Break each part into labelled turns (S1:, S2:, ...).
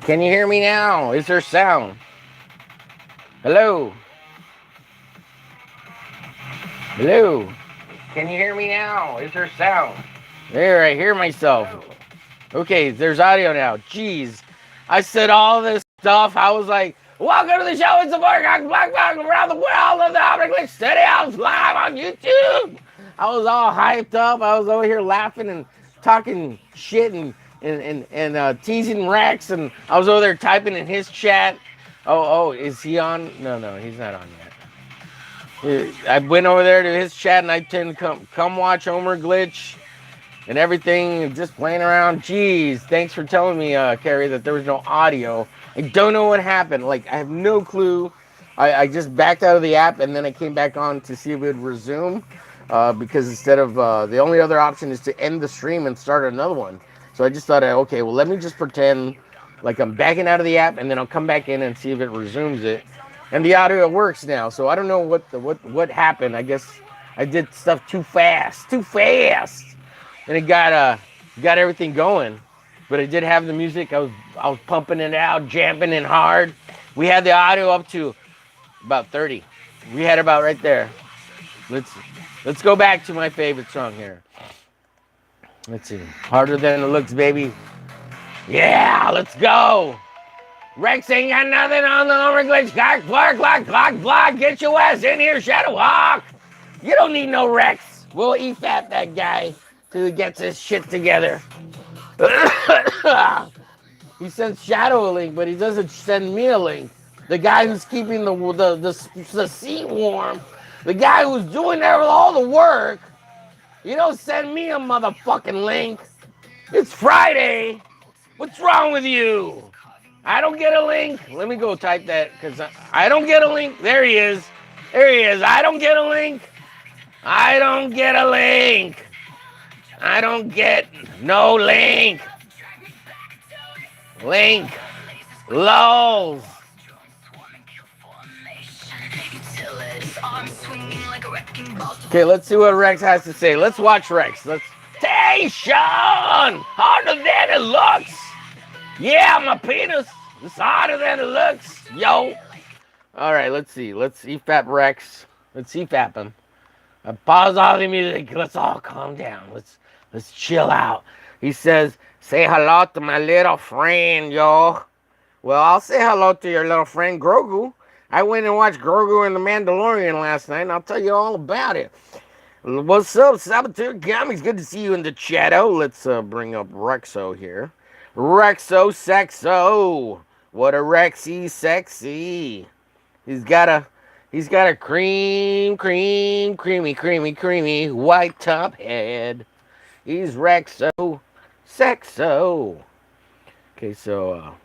S1: Can you hear me now? Is there sound? Hello? Hello? Can you hear me now? Is there sound? There, I hear myself. Okay, there's audio now. Jeez. I said all this stuff. I was like, welcome to the show. It's the Black around the world of the Oblique Studios live on YouTube. I was all hyped up. I was over here laughing and talking shit and teasing Rex. And I was over there typing in his chat. Oh, is he on? No, he's not on yet. I went over there to his chat and I tend to come watch Homer Glitch and everything, just playing around. Jeez, thanks for telling me, Carrie, that there was no audio. I don't know what happened. Like, I have no clue. I just backed out of the app and then I came back on to see if it would resume. Because instead of the only other option is to end the stream and start another one. So I just thought, okay, well, let me just pretend like I'm backing out of the app and then I'll come back in and see if it resumes it. And the audio works now. So I don't know what happened. I guess I did stuff too fast. And it got everything going. But I did have the music. I was pumping it out, jamming it hard. We had the audio up to about 30. We had about right there. Let's go back to my favorite song here. Let's see. Harder Than It Looks, baby. Yeah, let's go. Rex ain't got nothing on the number glitch. Clock. Get your ass in here, ShadowHawk. You don't need no Rex. We'll EFAP that guy till he gets his shit together. He sends Shadow a link, but he doesn't send me a link. The guy who's keeping the seat warm, the guy who's doing all the work, you don't send me a motherfucking link. It's Friday. What's wrong with you? I don't get a link. Let me go type that because I don't get a link. There he is. I don't get a link. I don't get no link. Lols. Okay, let's see what Rex has to say. Let's watch Rex. Station! Harder than it looks. Yeah, my penis. It's harder than it looks. Yo. All right, let's see. Let's EFAP Rex. Let's EFAP him. Pause all the music. Let's all calm down. Let's chill out. He says, say hello to my little friend, yo. Well, I'll say hello to your little friend, Grogu. I went and watched Grogu and the Mandalorian last night, and I'll tell you all about it. What's up, Saboteur Comics? Good to see you in the shadow. Let's bring up Rexo here. Rexo Sexo. What a Rexy sexy. He's got a creamy white top head. He's Rexo Sexo. Okay, so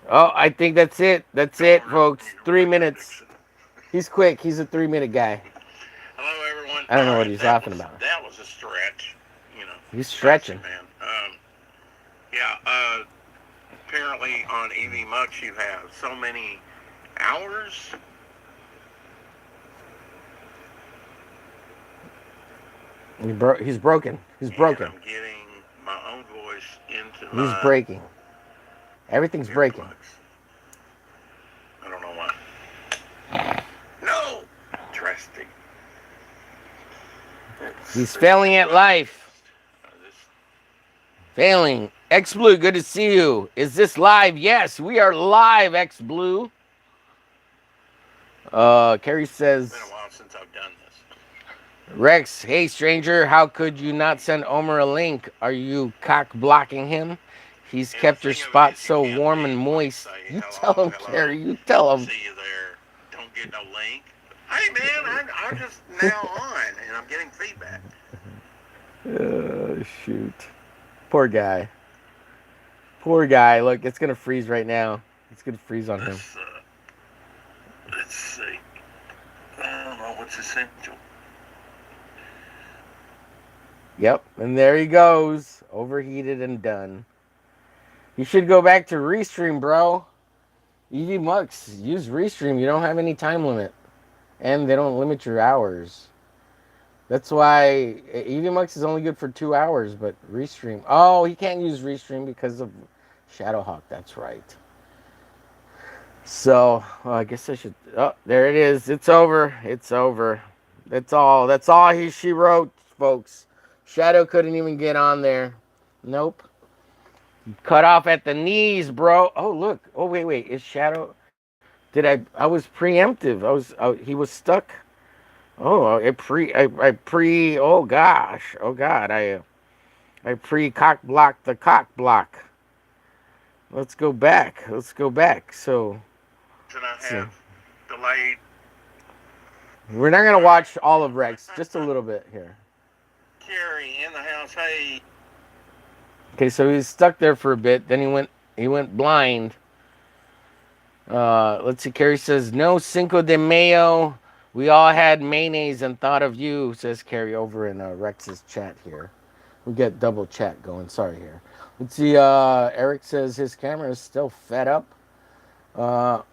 S1: I think that's it. That's it, folks. 3 minutes. He's quick. He's a 3-minute guy.
S2: Hello, everyone.
S1: I don't know what he's talking about.
S2: That was a stretch.
S1: He's stretching.
S2: Man. Apparently on EV Mux you have so many hours.
S1: He's broken.
S2: And I'm getting my own voice into
S1: He's breaking. Everything's breaking.
S2: I don't know why. No! Interesting.
S1: He's failing at life. Failing. X Blue, good to see you. Is this live? Yes, we are live, X Blue. Carrie says,
S2: it's been a while since I've done this.
S1: Rex, hey stranger, how could you not send Omer a link? Are you cock blocking him? He's kept your spot so warm and moist. You tell him, Carrie, you tell him.
S2: See you there. Don't get no link. Hey man, I'm just now on and I'm getting feedback.
S1: Shoot. Poor guy. Look, it's going to freeze right now. It's going to freeze on him.
S2: Let's see. I don't know what's essential.
S1: Yep, and there he goes. Overheated and done. You should go back to Restream, bro. EV Mux, use Restream. You don't have any time limit. And they don't limit your hours. That's why EV Mux is only good for 2 hours, but Restream. Oh, he can't use Restream because of ShadowHawk, that's right. So, I guess I should... Oh, there it is. It's over. It's over. That's all. That's all she wrote, folks. Shadow couldn't even get on there. Nope. Cut off at the knees, bro. Oh, look. Oh, wait. Is Shadow... I was preemptive. He was stuck. Oh, oh gosh. Oh, God. I pre-cock blocked the cock block. Let's go back. So...
S2: And I have delayed.
S1: We're not going to watch all of Rex. Just a little bit here.
S2: Carrie in the house. Hey.
S1: Okay, so he's stuck there for a bit. Then he went blind. Let's see. Carrie says, no Cinco de Mayo. We all had mayonnaise and thought of you, says Carrie over in Rex's chat here. We get double chat going. Sorry here. Let's see. Eric says his camera is still fed up.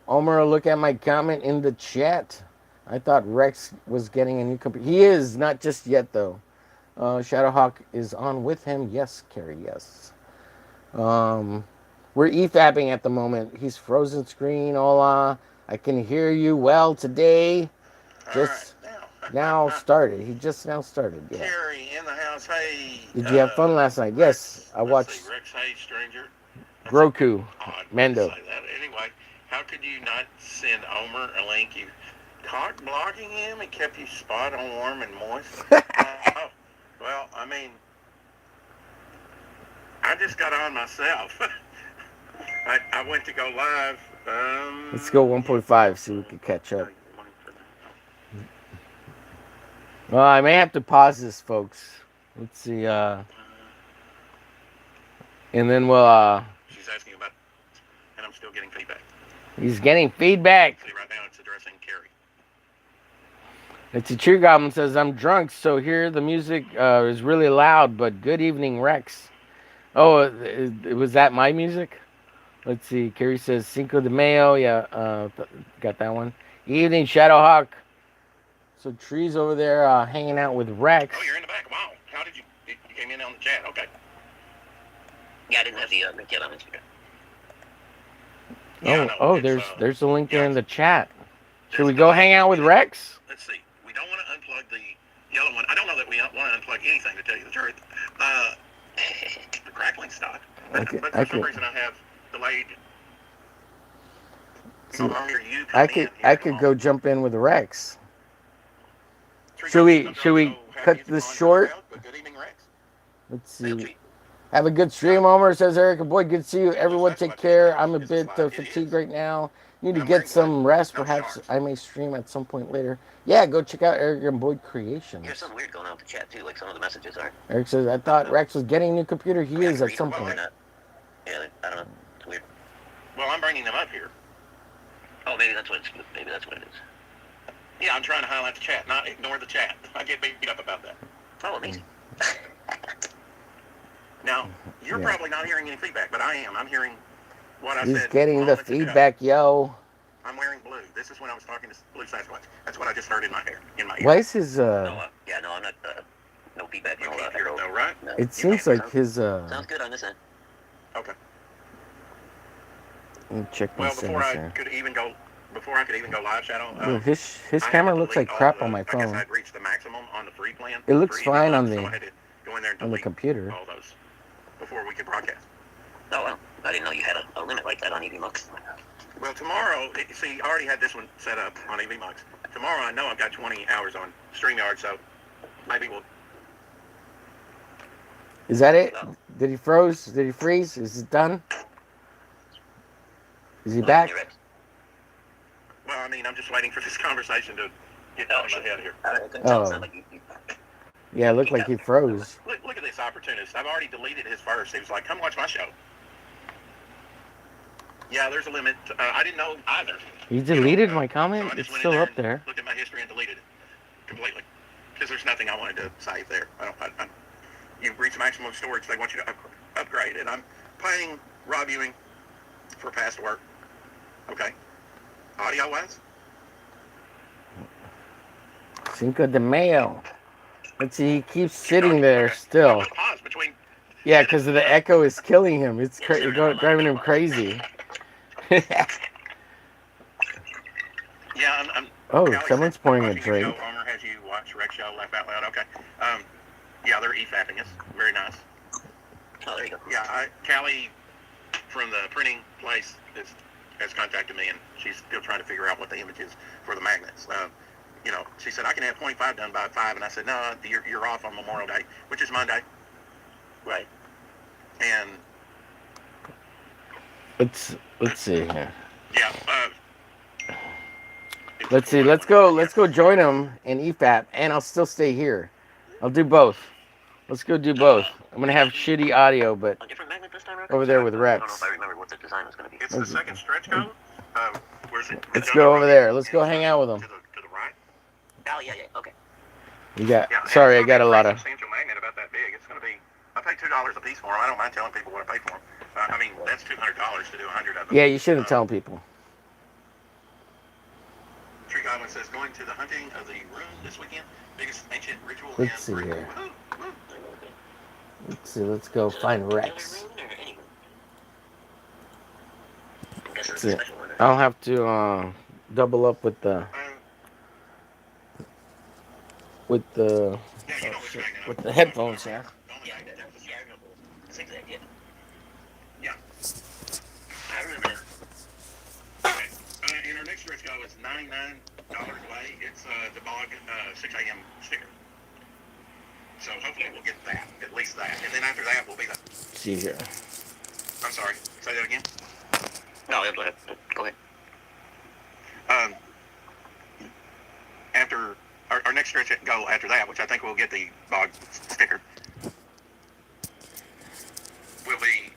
S1: Omer, look at my comment in the chat. I thought Rex was getting a new computer. He is, not just yet, though. ShadowHawk is on with him. Yes, Carrie, yes. We're EFABing at the moment. He's frozen screen. Hola. I can hear you well today. Just now started. He just now started. Yeah.
S2: Carrie in the house. Hey.
S1: Did you have fun last night? Yes, I watched.
S2: Rex, hey, stranger.
S1: Groku. Mando.
S2: Anyway, how could you not send Omer a link? You cock blocking him and kept you spot on warm and moist. Well, I mean, I just got on myself. I went to go live.
S1: Let's go 1.5, see if we can catch up. Well, I may have to pause this, folks. Let's see. And then we'll.
S2: She's asking about, and I'm still getting feedback.
S1: He's getting feedback.
S2: See, right now it's addressing Carrie.
S1: It's a Cheer Goblin says, I'm drunk, so here the music is really loud, but good evening, Rex. Oh, was that my music? Let's see. Carrie says, Cinco de Mayo. Yeah, got that one. Evening, ShadowHawk. So Tree's over there hanging out with Rex.
S2: Oh, you're in the back. Wow. How did you came in on the chat? Okay.
S3: Yeah, I didn't have the link yet on Instagram.
S1: There's a link there in the chat. Should we go hang out with Rex?
S2: Let's see. We don't want to unplug the yellow one. I don't know that we want to unplug anything, to tell you the truth. The crackling stopped. But for some reason I have delayed.
S1: I could go jump in with Rex. Should we cut this short?
S2: Good evening, Rex.
S1: Let's see. Have a good stream, Homer, says Erica. Boy, good to see you. Everyone take care. I'm a bit fatigued right now. Need to get some rest. Perhaps I may stream at some point later. Yeah, go check out Eric and Boyd Creations.
S3: There's something weird going on with the chat, too. Like some of the messages are.
S1: Eric says, I thought Rex was getting a new computer. He is at some point.
S3: Yeah, I don't know. It's weird.
S2: Well, I'm bringing them up here.
S3: Oh, maybe that's what it is.
S2: Yeah, I'm trying to highlight the chat, not ignore the chat. I get beat up about that.
S3: Oh, amazing.
S2: Now, you're probably not hearing any feedback, but I am. I'm hearing what I said.
S1: He's getting the feedback, yo.
S2: I'm wearing blue. This is when I was talking to Blue Sasquatch. That's what I just heard in my ear.
S1: Why is his
S3: No, I'm not. No feedback.
S2: You can't hear it though, right?
S3: No.
S1: It seems like his
S3: Sounds good on this end.
S2: Okay.
S1: Let me check my
S2: before I could even go live, Shadow.
S1: His camera looks like crap on my phone.
S2: I guess I'd reached the maximum on the free plan.
S1: It looks fine on
S2: so I had to go in there and
S1: the computer.
S2: all those before we could broadcast.
S3: Oh, well. I didn't know you had a limit like that on EVMux.
S2: Well, tomorrow, see, I already had this one set up on EVMux. Tomorrow, I know I've got 20 hours on StreamYard, so maybe we'll...
S1: Is that it? Did he froze? Did he freeze? Is it done? Is he back?
S2: Well, I mean, I'm just waiting for this conversation to get out of my head here.
S1: Oh. Yeah, it looked like he froze.
S2: Look at this opportunist. I've already deleted his first. He was like, come watch my show. Yeah, there's a limit. I didn't know either.
S1: You deleted my comment?
S2: So
S1: it's still up there.
S2: Looked at my history and deleted it completely. Because there's nothing I wanted to save there. You've reached maximum storage. They want you to upgrade. And I'm paying Rob Ewing for past work. Okay. Audio-wise?
S1: Cinco de Mayo. Let's see, he keeps sitting there still.
S2: Pause between
S1: Yeah, because the echo is killing him. It's driving him crazy.
S2: Yeah,
S1: Oh,
S2: Callie said,
S1: someone's pouring a
S2: watching your show,
S1: drink.
S2: owner has you watch Rex Show, laugh out loud. Okay. Yeah, they're e-fapping us. Very nice.
S3: Oh, there you go.
S2: Yeah, Callie from the printing place has contacted me, and she's still trying to figure out what the image is for the magnets. You know, she said, I can have 25 done by 5, and I said, no, you're off on Memorial Day, which is Monday.
S3: Right.
S2: And
S1: Let's see here.
S2: yeah,
S1: Let's see. Let's go join him in EFAP, and I'll still stay here. I'll do both. Let's go do both. I'm gonna have shitty audio, but
S3: A different magnet this time, Rex?
S1: over there with
S3: I don't know
S1: Rex.
S3: if I remember what the design was going to be.
S2: it's the second stretch code. Where's it?
S1: Let's go over there. Let's go hang out with him.
S2: To the right.
S3: Oh, yeah, okay.
S1: You got.
S2: Yeah,
S1: Sorry, I got a lot of.
S2: substantial magnet about that big. It's going to be. I pay $2 a piece for them. I don't mind telling people what I paid for them. I mean, that's $200 to do 100 of them.
S1: Yeah, you shouldn't tell people.
S2: Tree Goblin says, going to the hunting of the room this weekend. Biggest ancient ritual
S1: Let's see
S2: Britain.
S1: here. Let's see. Let's go find Rex. Let's see. I'll have to double up with the
S2: Yeah, you know which magnet.
S1: with the headphones. Yeah.
S2: Yeah.
S3: I remember.
S2: Okay. And our next stretch go is $99 away. It's the Bog 6 a.m. sticker. So hopefully we'll get that, at least that. And then after that will be the...
S1: Let's see here.
S2: I'm sorry, say that again?
S3: No, go ahead. Go ahead.
S2: After our next stretch go after that, which I think we'll get the Bog sticker, will be...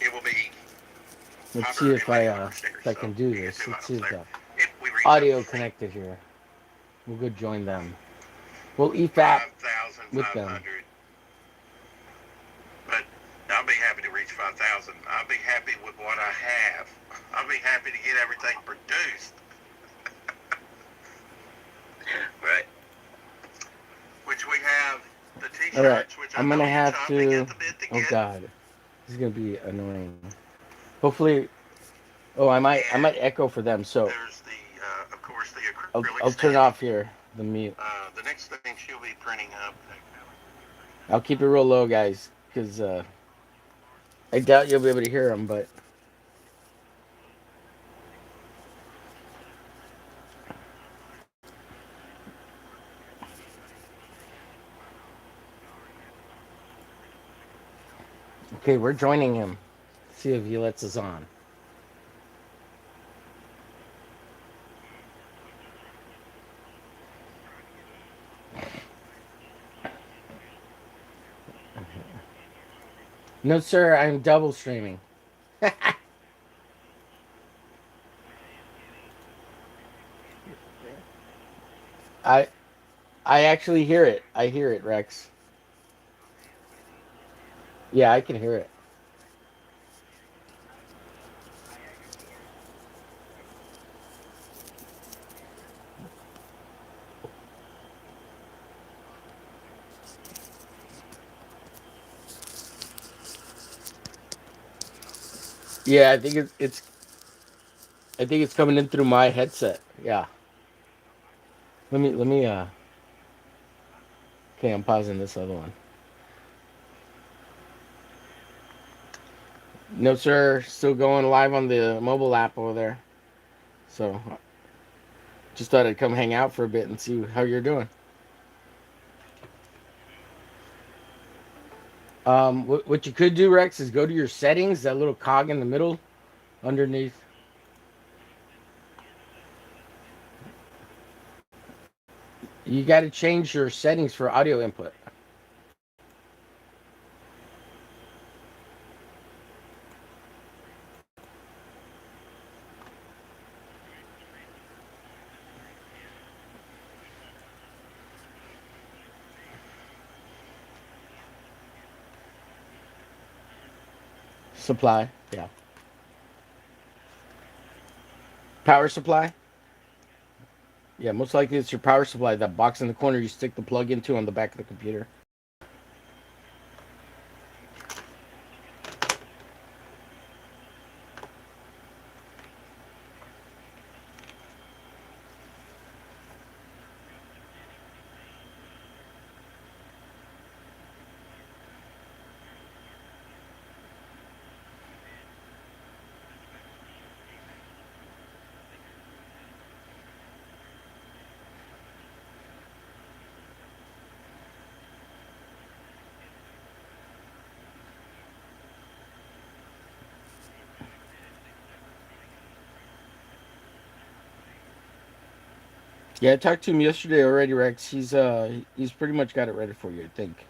S2: It will be...
S1: Let's see if I can do this. Let's see if the audio connected here. We'll go join them. We'll EFAP with them.
S2: But I'll be happy to reach 5,000. I'll be happy with what I have. I'll be happy to get everything produced.
S3: Right.
S2: Which we have the t-shirts,
S1: All right.
S2: which
S1: I'm gonna have to.
S2: at the bit to
S1: Oh
S2: get.
S1: God, this is gonna be annoying. Hopefully. Oh, I might echo for them. So
S2: There's the, of course, the acrylic
S1: I'll turn
S2: stand.
S1: off here the mute.
S2: The next thing she'll be printing up.
S1: I'll keep it real low, guys, because I doubt you'll be able to hear them. But okay, we're joining him. See if he lets us on. No, sir, I'm double streaming. I actually hear it. I hear it, Rex. Yeah, I can hear it. Yeah, I think it's coming in through my headset. Yeah. Let me okay, I'm pausing this other one. No, sir, still going live on the mobile app over there. So just thought I'd come hang out for a bit and see how you're doing. What you could do, Rex, is go to your settings, that little cog in the middle, underneath. You got to change your settings for audio input. Supply, yeah. Power supply? Yeah, most likely it's your power supply. That box in the corner you stick the plug into on the back of the computer. Yeah, I talked to him yesterday already, Rex. He's pretty much got it ready for you, I think.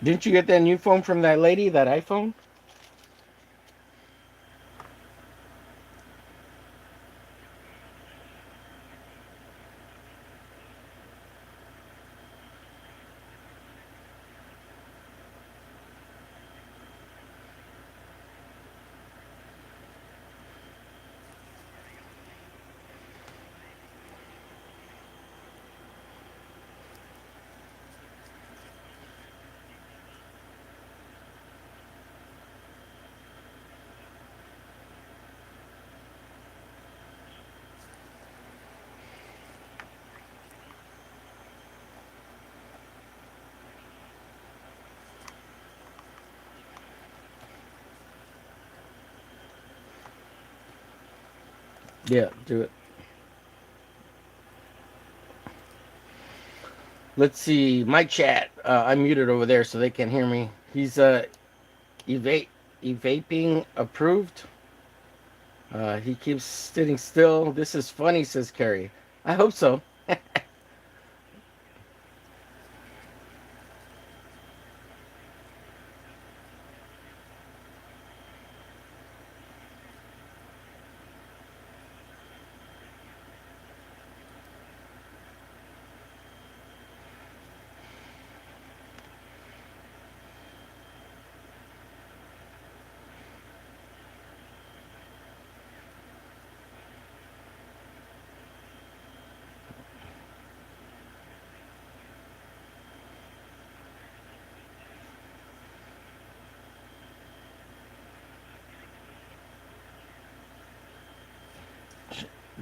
S1: Didn't you get that new phone from that lady, that iPhone? Yeah, do it. Let's see. My chat. I'm muted over there so they can hear me. He's eva- vaping approved. He keeps sitting still. This is funny, says Carrie. I hope so.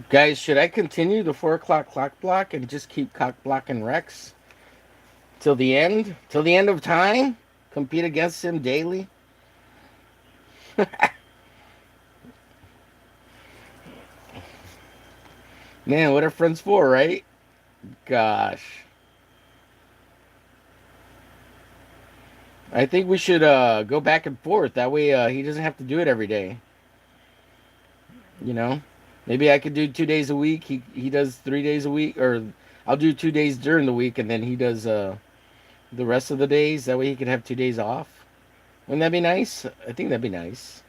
S1: Guys, should I continue the 4 o'clock clock block and just keep cock blocking Rex till the end? Till the end of time? Compete against him daily? Man, what are friends for, right? Gosh. I think we should go back and forth. That way he doesn't have to do it every day. You know? Maybe I could do 2 days a week. He does 3 days a week, or I'll do 2 days during the week, and then he does the rest of the days. That way he could have 2 days off. Wouldn't that be nice? I think that'd be nice.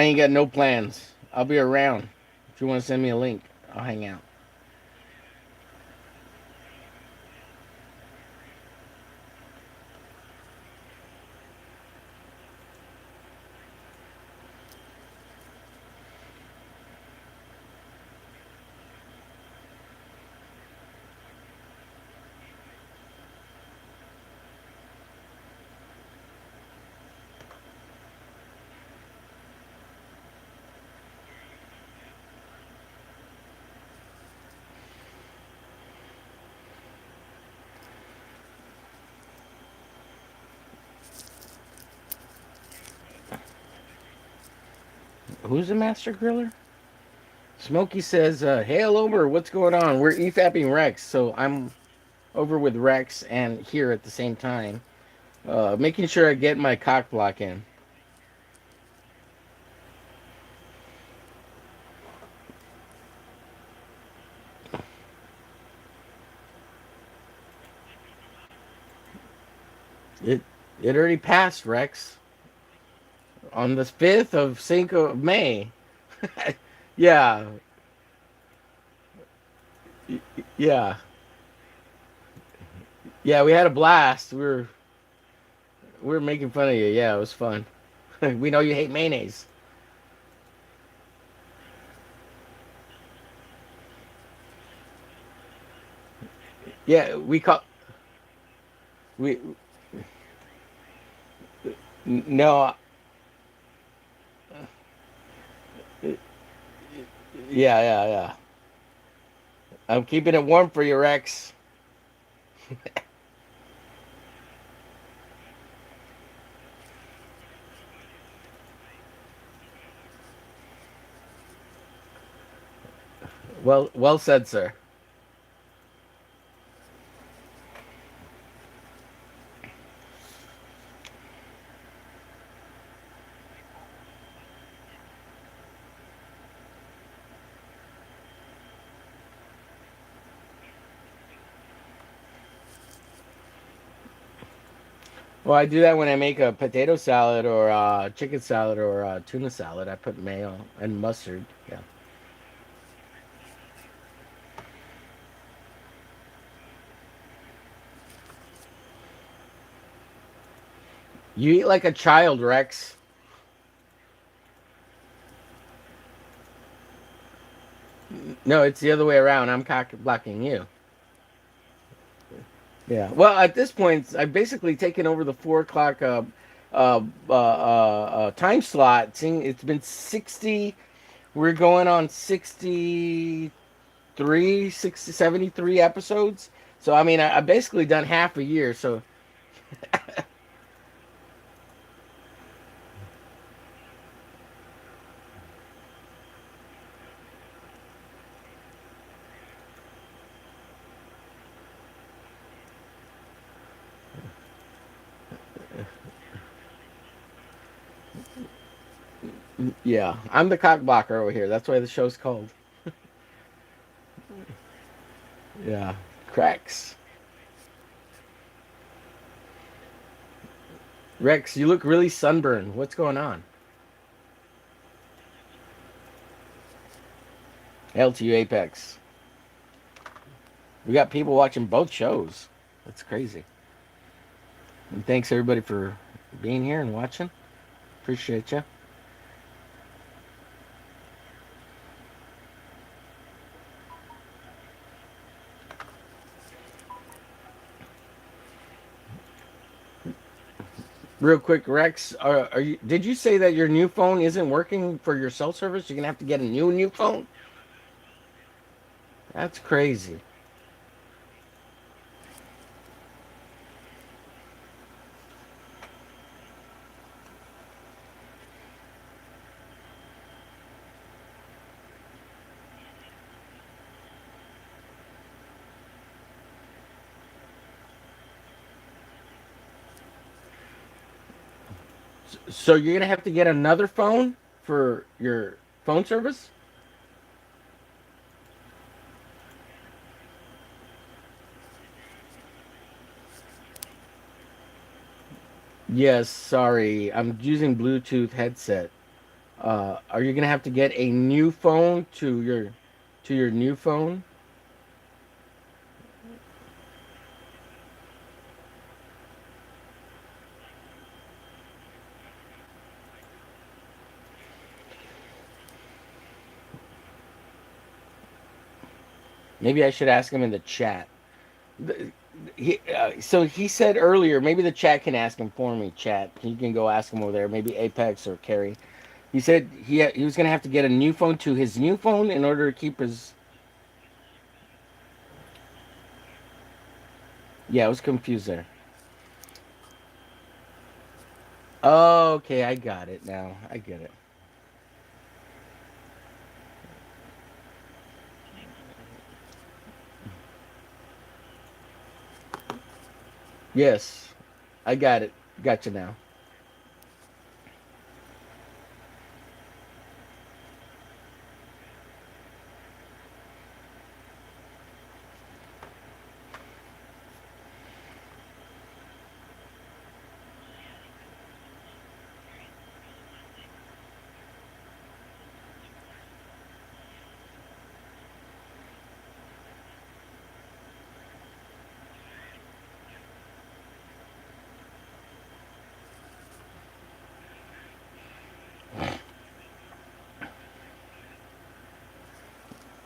S1: I ain't got no plans. I'll be around. If you want to send me a link, I'll hang out. Who's the master griller? Smokey says, "Hail over. What's going on? We're EFAPing Rex, so I'm over with Rex and here at the same time, making sure I get my cock block in." It it already passed, Rex, on the 5th of Cinco of May. Yeah, yeah, yeah. We had a blast. We were making fun of you. Yeah, it was fun. We know you hate mayonnaise. Yeah, we no. Yeah, yeah, yeah. I'm keeping it warm for you, Rex. Well said, sir. Well, I do that when I make a potato salad or chicken salad or tuna salad. I put mayo and mustard. Yeah. You eat like a child, Rex. No, it's the other way around. I'm cock blocking you. Yeah. Well, at this point, I've basically taken over the 4 o'clock time slot. Seeing it's been 60. We're going on 63, 60, 73 episodes. So I mean, I've basically done half a year. So yeah, I'm the cock blocker over here. That's why the show's called. Yeah, cracks. Rex, you look really sunburned. What's going on? LTU Apex. We got people watching both shows. That's crazy. And thanks everybody for being here and watching. Appreciate you. Real quick, Rex, are you? Did you say that your new phone isn't working for your cell service? You're gonna have to get a new phone. That's crazy. So you're gonna have to get another phone for your phone service? Yes, sorry. I'm using Bluetooth headset. Are you gonna have to get a new phone to your new phone? Maybe I should ask him in the chat. So he said earlier, maybe the chat can ask him for me. Chat, you can go ask him over there. Maybe Apex or Carrie. He said he was gonna have to get a new phone to his new phone in order to keep his. Yeah, I was confused there. Oh, okay, I got it now. I get it. Yes, I got it. Gotcha now.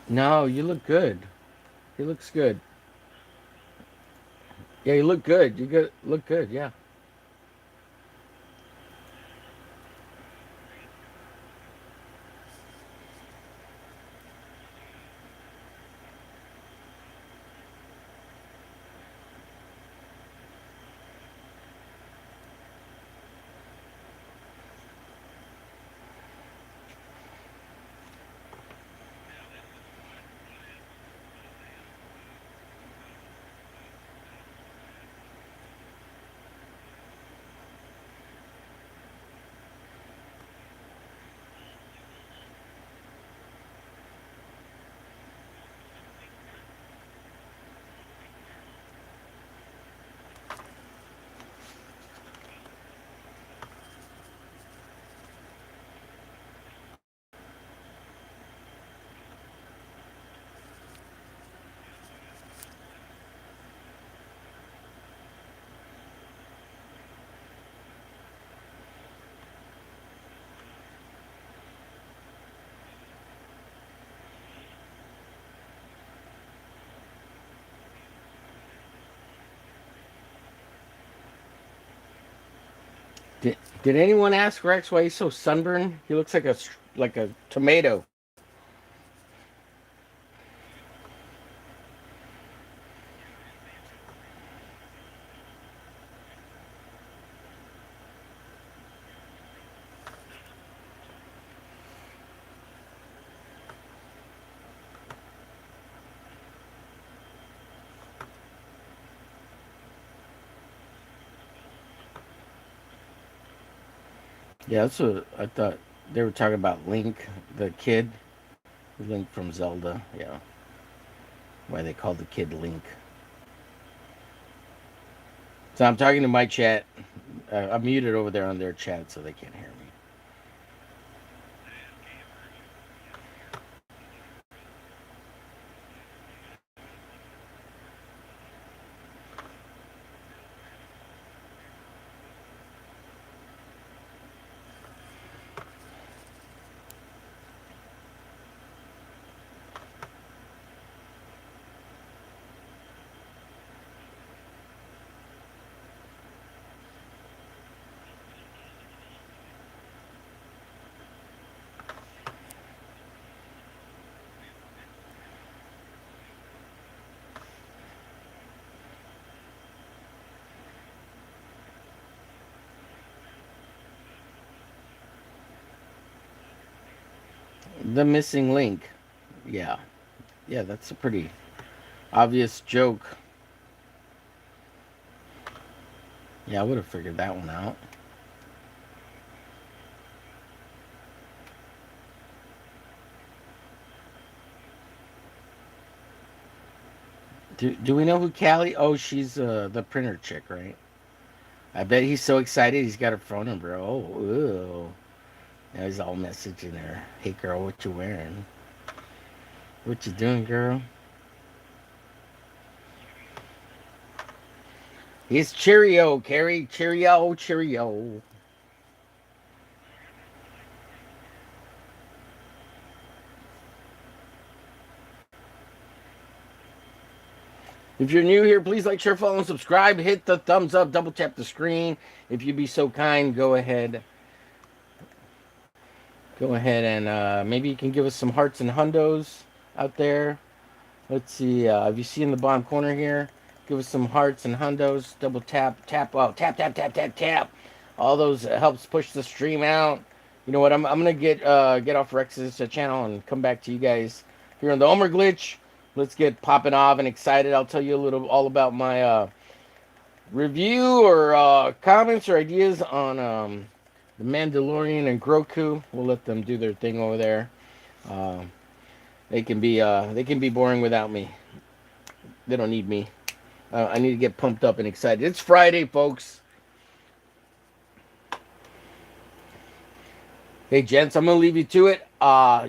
S1: No, you look good. He looks good. Yeah, you look good. You good. Look good. Yeah. Did anyone ask Rex why he's so sunburned? He looks like a tomato. Yeah, that's what I thought. They were talking about Link, the kid, Link from Zelda. Yeah, why they called the kid Link. So I'm talking to my chat. I'm muted over there on their chat, so they can't hear me. The missing link. Yeah, yeah, that's a pretty obvious joke. Yeah, I would have figured that one out. Do we know who Callie? Oh, she's the printer chick, right? I bet he's so excited he's got her phone number. Oh, ew. Now he's all messaging her. Hey girl, what you wearing? What you doing, girl? He's Cheerio, Carrie. Cheerio, Cheerio. If you're new here, please like, share, follow, and subscribe. Hit the thumbs up. Double tap the screen. If you'd be so kind, go ahead. Go ahead and maybe you can give us some hearts and hundos out there. Let's see. If you see in the bottom corner here, give us some hearts and hundos. Double tap, tap, oh, tap, tap, tap, tap, tap. All those helps push the stream out. You know what? I'm gonna get off Rex's channel and come back to you guys here on the Omer Glitch. Let's get popping off and excited. I'll tell you a little all about my review or comments or ideas on the Mandalorian and Grogu. We'll let them do their thing over there. They can be boring without me. They don't need me. I need to get pumped up and excited. It's Friday, folks. Hey, gents, I'm going to leave you to it.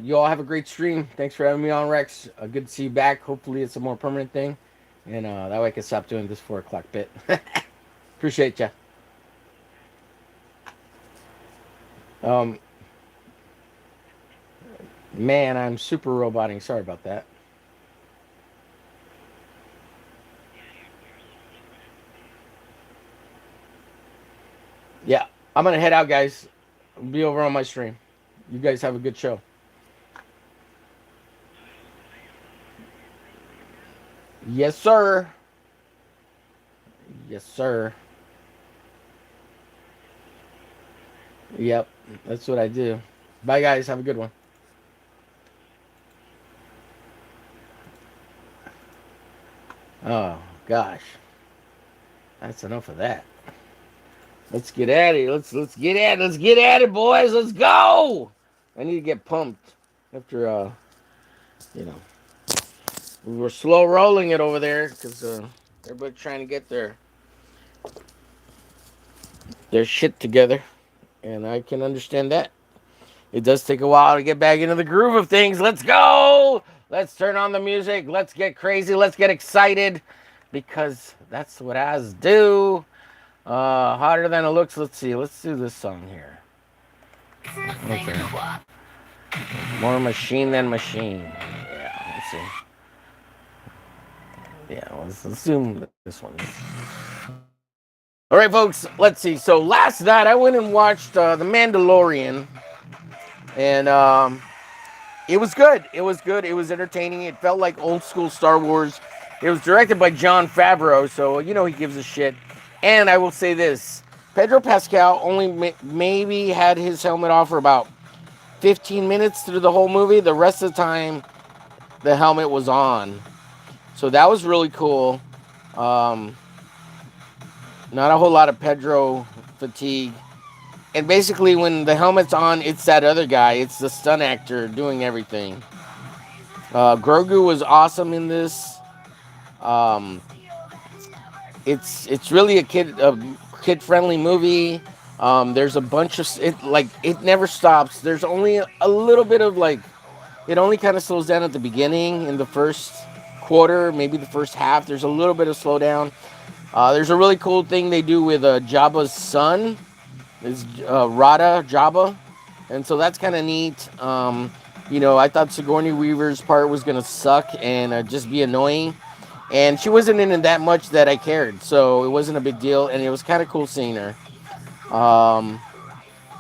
S1: You all have a great stream. Thanks for having me on, Rex. Good to see you back. Hopefully it's a more permanent thing. And that way I can stop doing this 4 o'clock bit. Appreciate ya. Man, I'm super roboting. Sorry about that. Yeah, I'm going to head out, guys. I'll be over on my stream. You guys have a good show. Yes, sir. Yes, sir. Yep, that's what I do. Bye, guys. Have a good one. Oh, gosh. That's enough of that. Let's get at it. Let's get at it. Let's get at it, boys. Let's go. I need to get pumped after we were slow rolling it over there because everybody's trying to get their shit together, and I can understand that. It does take a while to get back into the groove of things. Let's go. Let's turn on the music. Let's get crazy. Let's get excited because that's what eyes do. Hotter than it looks. Let's see. Let's do this song here. Okay. More machine than machine. Yeah, let's see. Yeah, let's assume this one. All right, folks. Let's see. So last night I went and watched The Mandalorian, and it was good. It was good. It was entertaining. It felt like old school Star Wars. It was directed by Jon Favreau, so you know he gives a shit. And I will say this, Pedro Pascal only maybe had his helmet off for about 15 minutes through the whole movie. The rest of the time, the helmet was on. So that was really cool. Not a whole lot of Pedro fatigue. And basically, when the helmet's on, it's that other guy. It's the stunt actor doing everything. Grogu was awesome in this. It's really a kid-friendly movie. There's a bunch of it never stops. There's only a little bit of it only kind of slows down at the beginning in the first quarter, maybe the first half. There's a little bit of slowdown. There's a really cool thing they do with Jabba's son. It's Rada Jabba, and so that's kind of neat. I thought Sigourney Weaver's part was gonna suck and just be annoying. And she wasn't in it that much that I cared, so it wasn't a big deal, and it was kind of cool seeing her.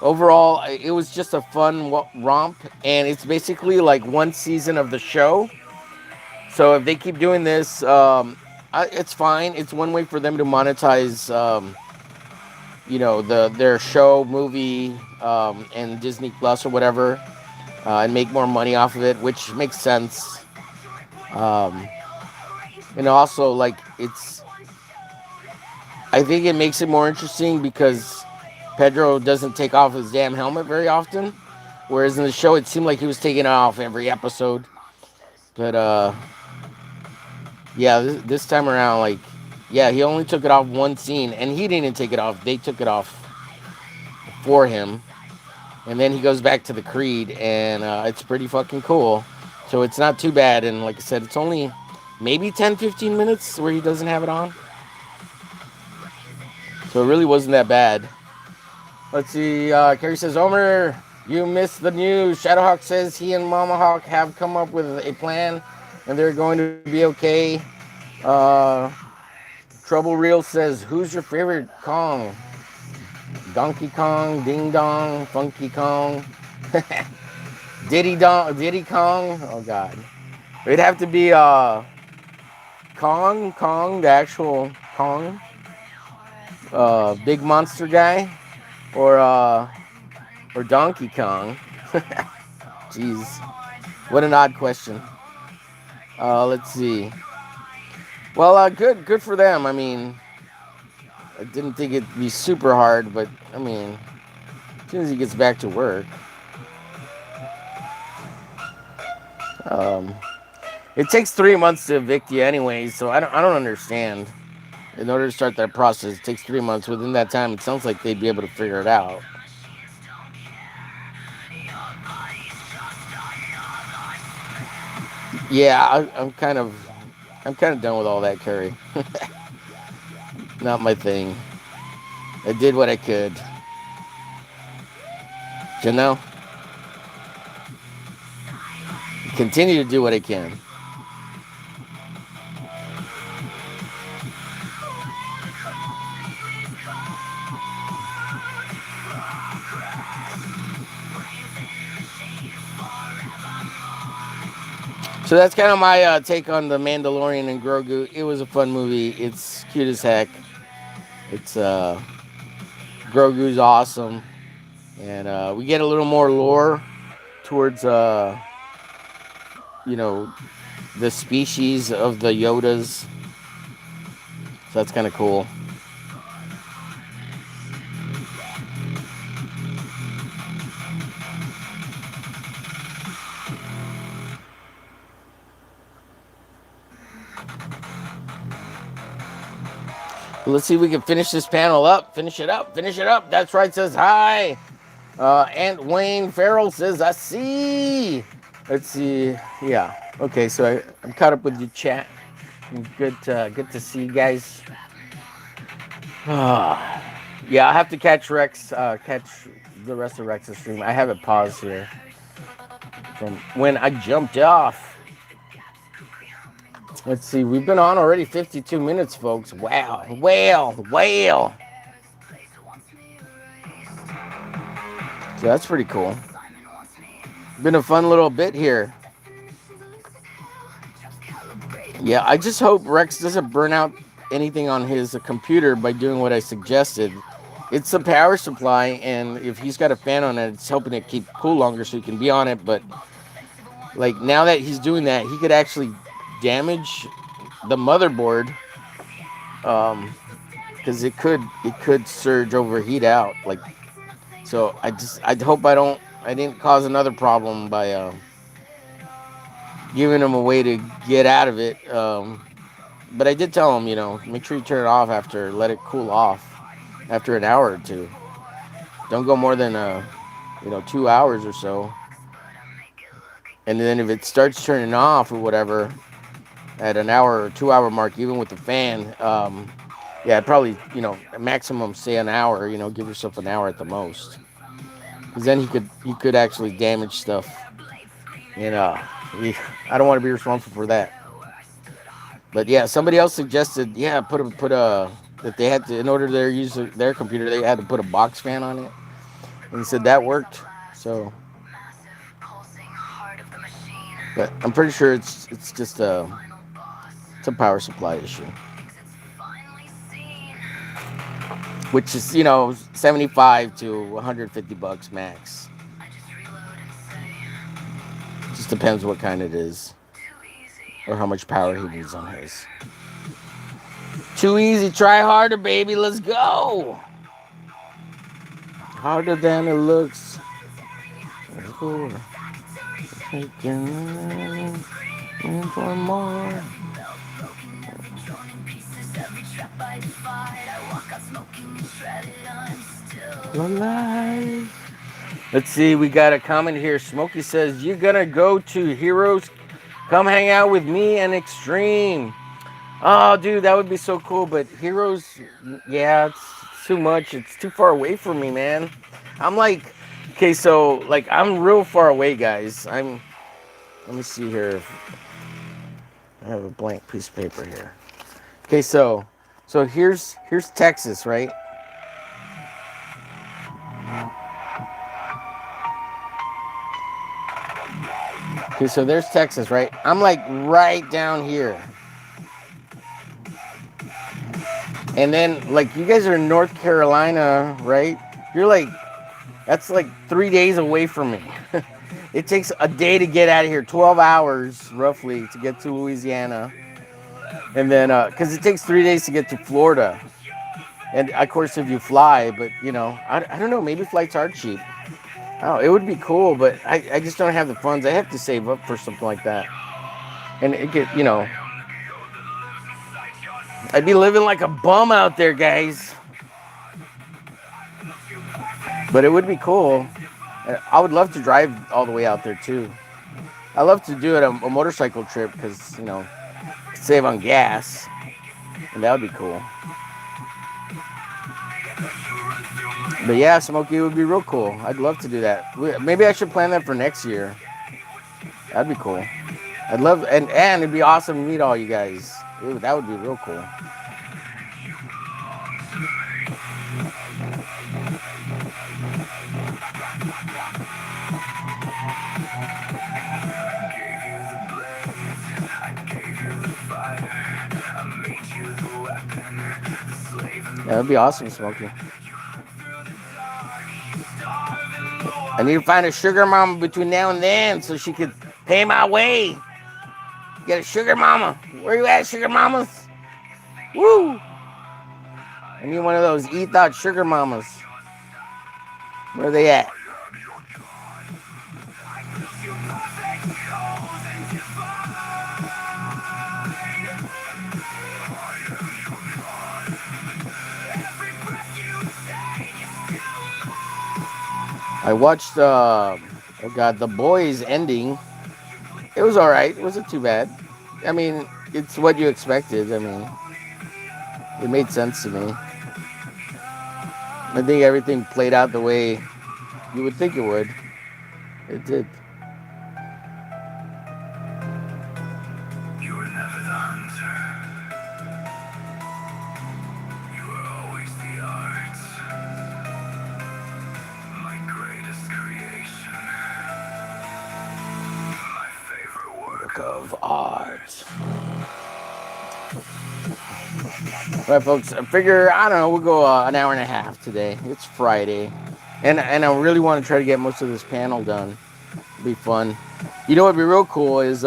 S1: Overall, it was just a fun romp, and it's basically like one season of the show. So if they keep doing this, it's fine. It's one way for them to monetize, their show, movie, and Disney Plus or whatever, and make more money off of it, which makes sense. And also, I think it makes it more interesting because Pedro doesn't take off his damn helmet very often. Whereas in the show, it seemed like he was taking it off every episode. But, this time around, he only took it off one scene. And he didn't take it off. They took it off for him. and then he goes back to the Creed, and it's pretty fucking cool. So it's not too bad, and like I said, it's only maybe 10-15 minutes where he doesn't have it on. So it really wasn't that bad. Let's see, Carrie says, Omer, you missed the news. ShadowHawk says he and Mama Hawk have come up with a plan, and they're going to be okay. Trouble Real says, who's your favorite Kong? Donkey Kong, Ding Dong, Funky Kong, Diddy Kong. Oh God, it'd have to be Kong, the actual Kong, big monster guy, or Donkey Kong. Jeez, what an odd question. Let's see. Well, good for them. I mean, I didn't think it'd be super hard, but I mean, as soon as he gets back to work. It takes 3 months to evict you anyway, so I don't understand. In order to start that process, it takes 3 months. Within that time, it sounds like they'd be able to figure it out. Yeah, I'm kind of done with all that, Curry. Not my thing. I did what I could. You know? Continue to do what I can. So that's kind of my take on the Mandalorian and Grogu. It was a fun movie. It's cute as heck. It's Grogu's awesome, and we get a little more lore towards the species of the Yodas. So that's kind of cool. Let's see if we can finish this panel up. Finish it up. That's right, says hi. Aunt Wayne Farrell says, I see. Let's see. Yeah. Okay, so I'm caught up with your chat. Good to see you guys. Yeah, I'll have to catch the rest of Rex's stream. I have it paused here from when I jumped off. Let's see, we've been on already 52 minutes, folks. Wow. So that's pretty cool. Been a fun little bit here. Yeah, I just hope Rex doesn't burn out anything on his computer by doing what I suggested. It's a power supply, and if he's got a fan on it, it's helping it keep cool longer so he can be on it. But like now that he's doing that, he could actually damage the motherboard, because it could surge, overheat out. Like, so I hope I didn't cause another problem by giving him a way to get out of it. But I did tell him, make sure you turn it off let it cool off after an hour or two. Don't go more than 2 hours or so. And then if it starts turning off or whatever at an hour or 2 hour mark, even with the fan, probably, maximum say an hour, give yourself an hour at the most. Because then he could actually damage stuff. And I don't want to be responsible for that. But yeah, somebody else suggested, that they had to, in order to use their computer, they had to put a box fan on it. And he said that worked. So, but I'm pretty sure it's just a power supply issue, which is 75 to 150 bucks max. Just depends what kind it is or how much power he needs on his. Too easy, try harder, baby. Let's go. Harder than it looks. Let's go. Taking for more. Alive. Let's see, we got a comment here. Smokey says, you gonna go to Heroes? Come hang out with me and Extreme. Oh, dude, that would be so cool. But Heroes, yeah, it's too much. It's too far away from me, man. I'm like, okay, so like I'm real far away, guys. Let me see here. I have a blank piece of paper here. Okay, so here's Texas, right? Okay, so there's Texas, right? I'm like right down here. And then like you guys are in North Carolina, right? You're like, that's like 3 days away from me. It takes a day to get out of here, 12 hours roughly to get to Louisiana. And then, because it takes 3 days to get to Florida. And of course, if you fly, but you know, I don't know, maybe flights are cheap. Oh, it would be cool, but I just don't have the funds. I have to save up for something like that. And it get, you know, I'd be living like a bum out there, guys. But it would be cool. I would love to drive all the way out there too. I love to do it a motorcycle trip because, you know, save on gas. And that would be cool. But yeah, Smokey, it would be real cool. I'd love to do that. Maybe I should plan that for next year. That'd be cool. I'd love, and it'd be awesome to meet all you guys. That would be real cool. That would be awesome, Smokey. I need to find a sugar mama between now and then so she could pay my way. Get a sugar mama. Where you at, sugar mamas? Woo! I need one of those e-thought sugar mamas. Where are they at? I watched, oh God, The Boys ending. It was all right. It wasn't too bad. I mean, it's what you expected. I mean, it made sense to me. I think everything played out the way you would think it would. It did.
S4: You were never the hunter. You were always the art. My greatest creation. My favorite work
S1: Of art. All right, folks. I figure, I don't know, we'll go an hour and a half today. It's Friday. And I really want to try to get most of this panel done. It'll be fun. You know what would be real cool is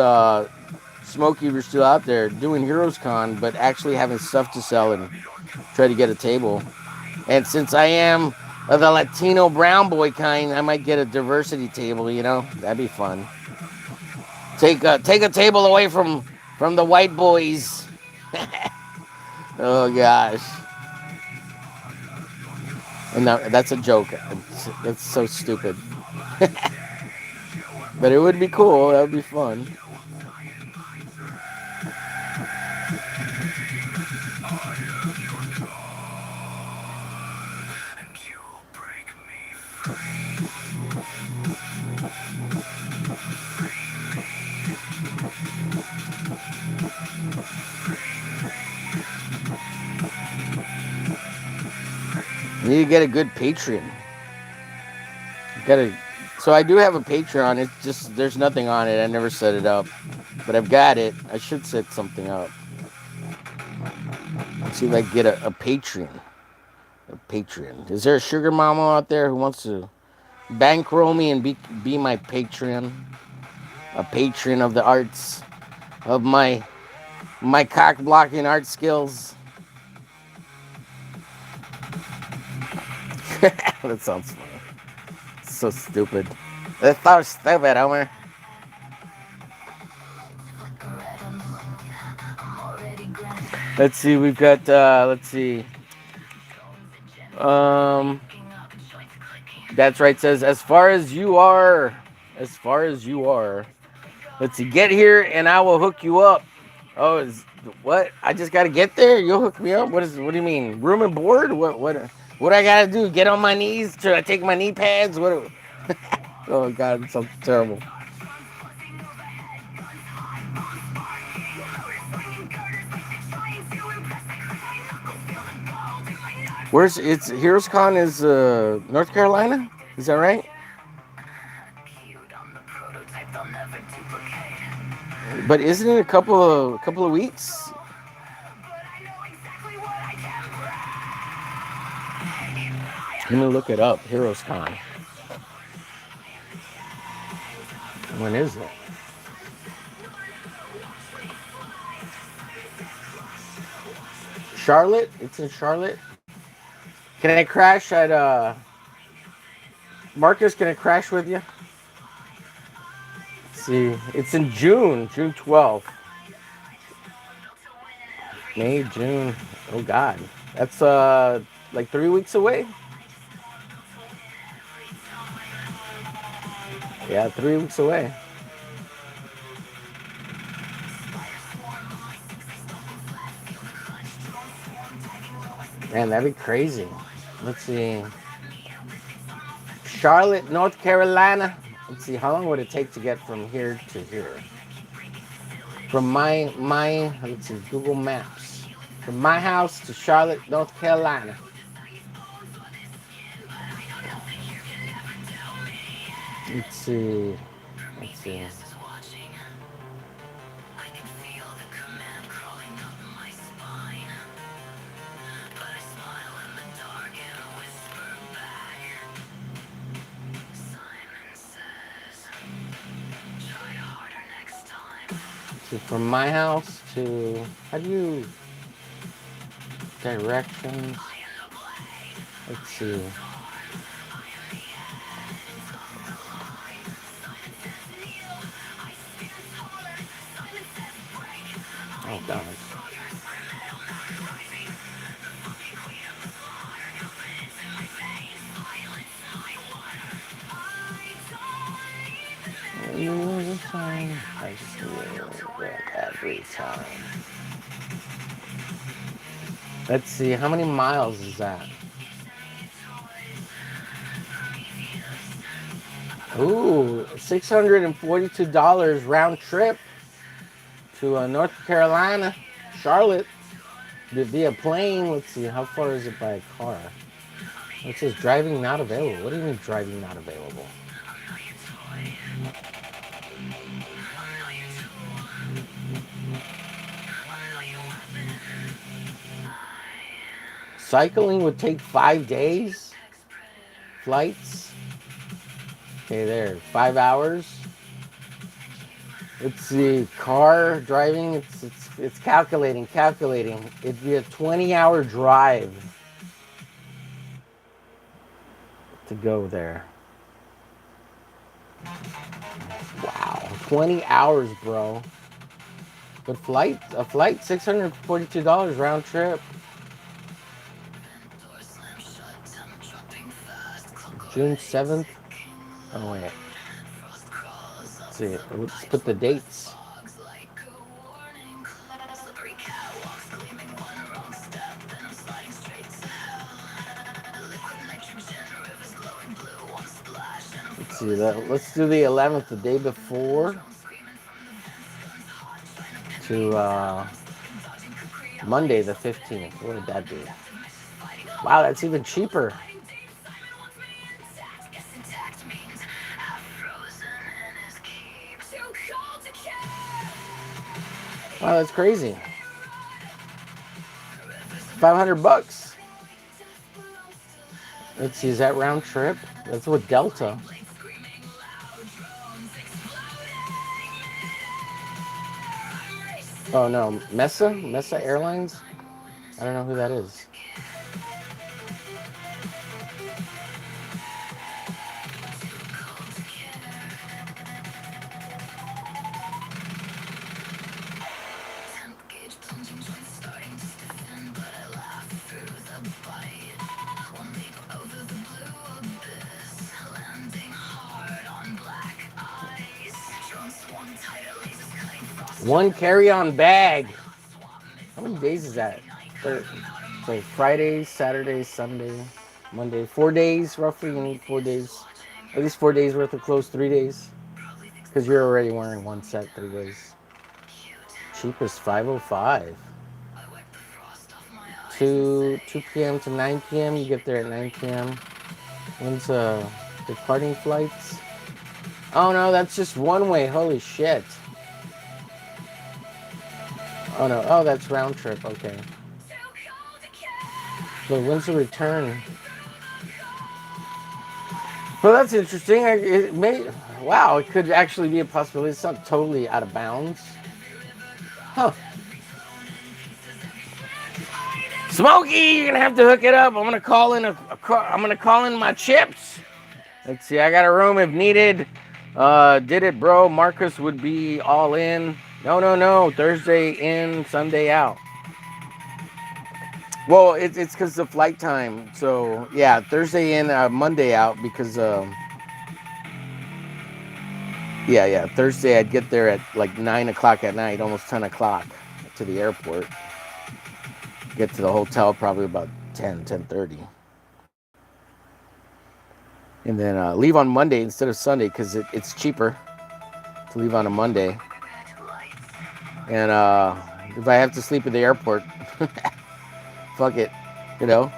S1: Smokey, if you're still out there, doing Heroes Con, but actually having stuff to sell and try to get a table. And since I am the Latino brown boy kind, I might get a diversity table, you know? That'd be fun. Take a table away from the white boys. Oh gosh. And no, that's a joke. That's so stupid. But it would be cool. That would be fun. You need to get a good Patreon. So I do have a Patreon. It's just there's nothing on it. I never set it up, but I've got it. I should set something up. Let's see if I can get a Patreon. A Patreon. Is there a sugar mama out there who wants to bankroll me and be my Patreon? A patron of the arts, of my cock blocking art skills. That sounds funny. So stupid. That's so stupid, Homer. Let's see, we've got, let's see. Got That's right. Says as far as you are, as far as you are. Let's see. Get here and I will hook you up. Oh, is what? I just gotta get there. You'll hook me up. What is? What do you mean? Room and board? What I gotta do? Get on my knees? Should I take my knee pads? What? Oh God, it sounds terrible. Where's it's Heroes Con is North Carolina? Is that right? But isn't it a couple of weeks? Let me look it up. Heroes Con. When is it? Charlotte? It's in Charlotte. Can I crash at Marcus? Can I crash with you? Let's see, it's in June 12th. May, June. Oh God, that's like 3 weeks away. Yeah, 3 weeks away. Man, that'd be crazy. Let's see. Charlotte, North Carolina. Let's see, how long would it take to get from here to here? From my let's see, Google Maps. From my house to Charlotte, North Carolina. Let's see. Let's see. So from my house to, how do you, directions? Let's see. Oh God. I feel that every time. Let's see, how many miles is that? Ooh, $642 round trip to North Carolina, Charlotte, via plane. Let's see, how far is it by car? It says driving not available. What do you mean driving not available? Cycling would take 5 days. Flights. Okay, there, 5 hours. Let's see, car driving. It's calculating. It'd be a 20-hour drive to go there. Wow, 20 hours, bro. But a flight, $642 round trip. June 7th. Oh wait. Let's see. Let's put the dates. Let's see that. Let's do the 11th, the day before, to Monday the 15th. What would that be? Wow, that's even cheaper. Wow, that's crazy. $500. Let's see, is that round trip? That's with Delta. Oh no, Mesa Airlines? I don't know who that is. One carry-on bag. How many days is that? So Friday, Saturday, Sunday, Monday. 4 days, roughly. You need 4 days. At least 4 days worth of clothes, 3 days. Because you're already wearing one set 3 days. Cheapest 505. 2 p.m. to 9 p.m. You get there at 9 p.m. When's departing flights? Oh no, that's just one way. Holy shit. Oh no. Oh, that's round trip. Okay. So when's the return? Well, that's interesting. Wow, it could actually be a possibility. It's not totally out of bounds. Huh. Smokey, you're gonna have to hook it up. I'm gonna call in my chips. Let's see. I got a room if needed. Did it, bro? Marcus would be all in. No. Thursday in, Sunday out. Well, it's because of flight time. So yeah, Thursday in, Monday out because yeah. Thursday I'd get there at like 9 o'clock at night, almost 10 o'clock to the airport. Get to the hotel probably about 10:30. And then leave on Monday instead of Sunday because it's cheaper to leave on a Monday. And if I have to sleep at the airport, fuck it, you know.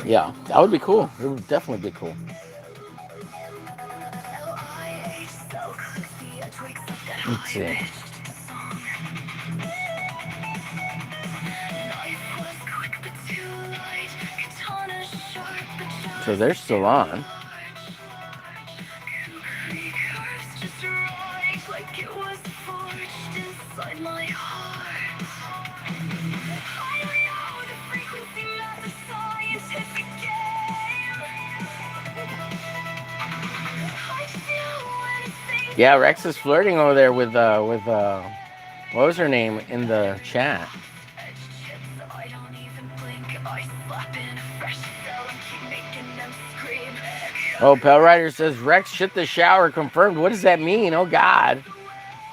S1: Yeah, that would be cool. It would definitely be cool. Let's see. So they're still on. Yeah, Rex is flirting over there with what was her name in the chat? Oh, Pell Rider says Rex shit the shower confirmed. What does that mean? Oh God,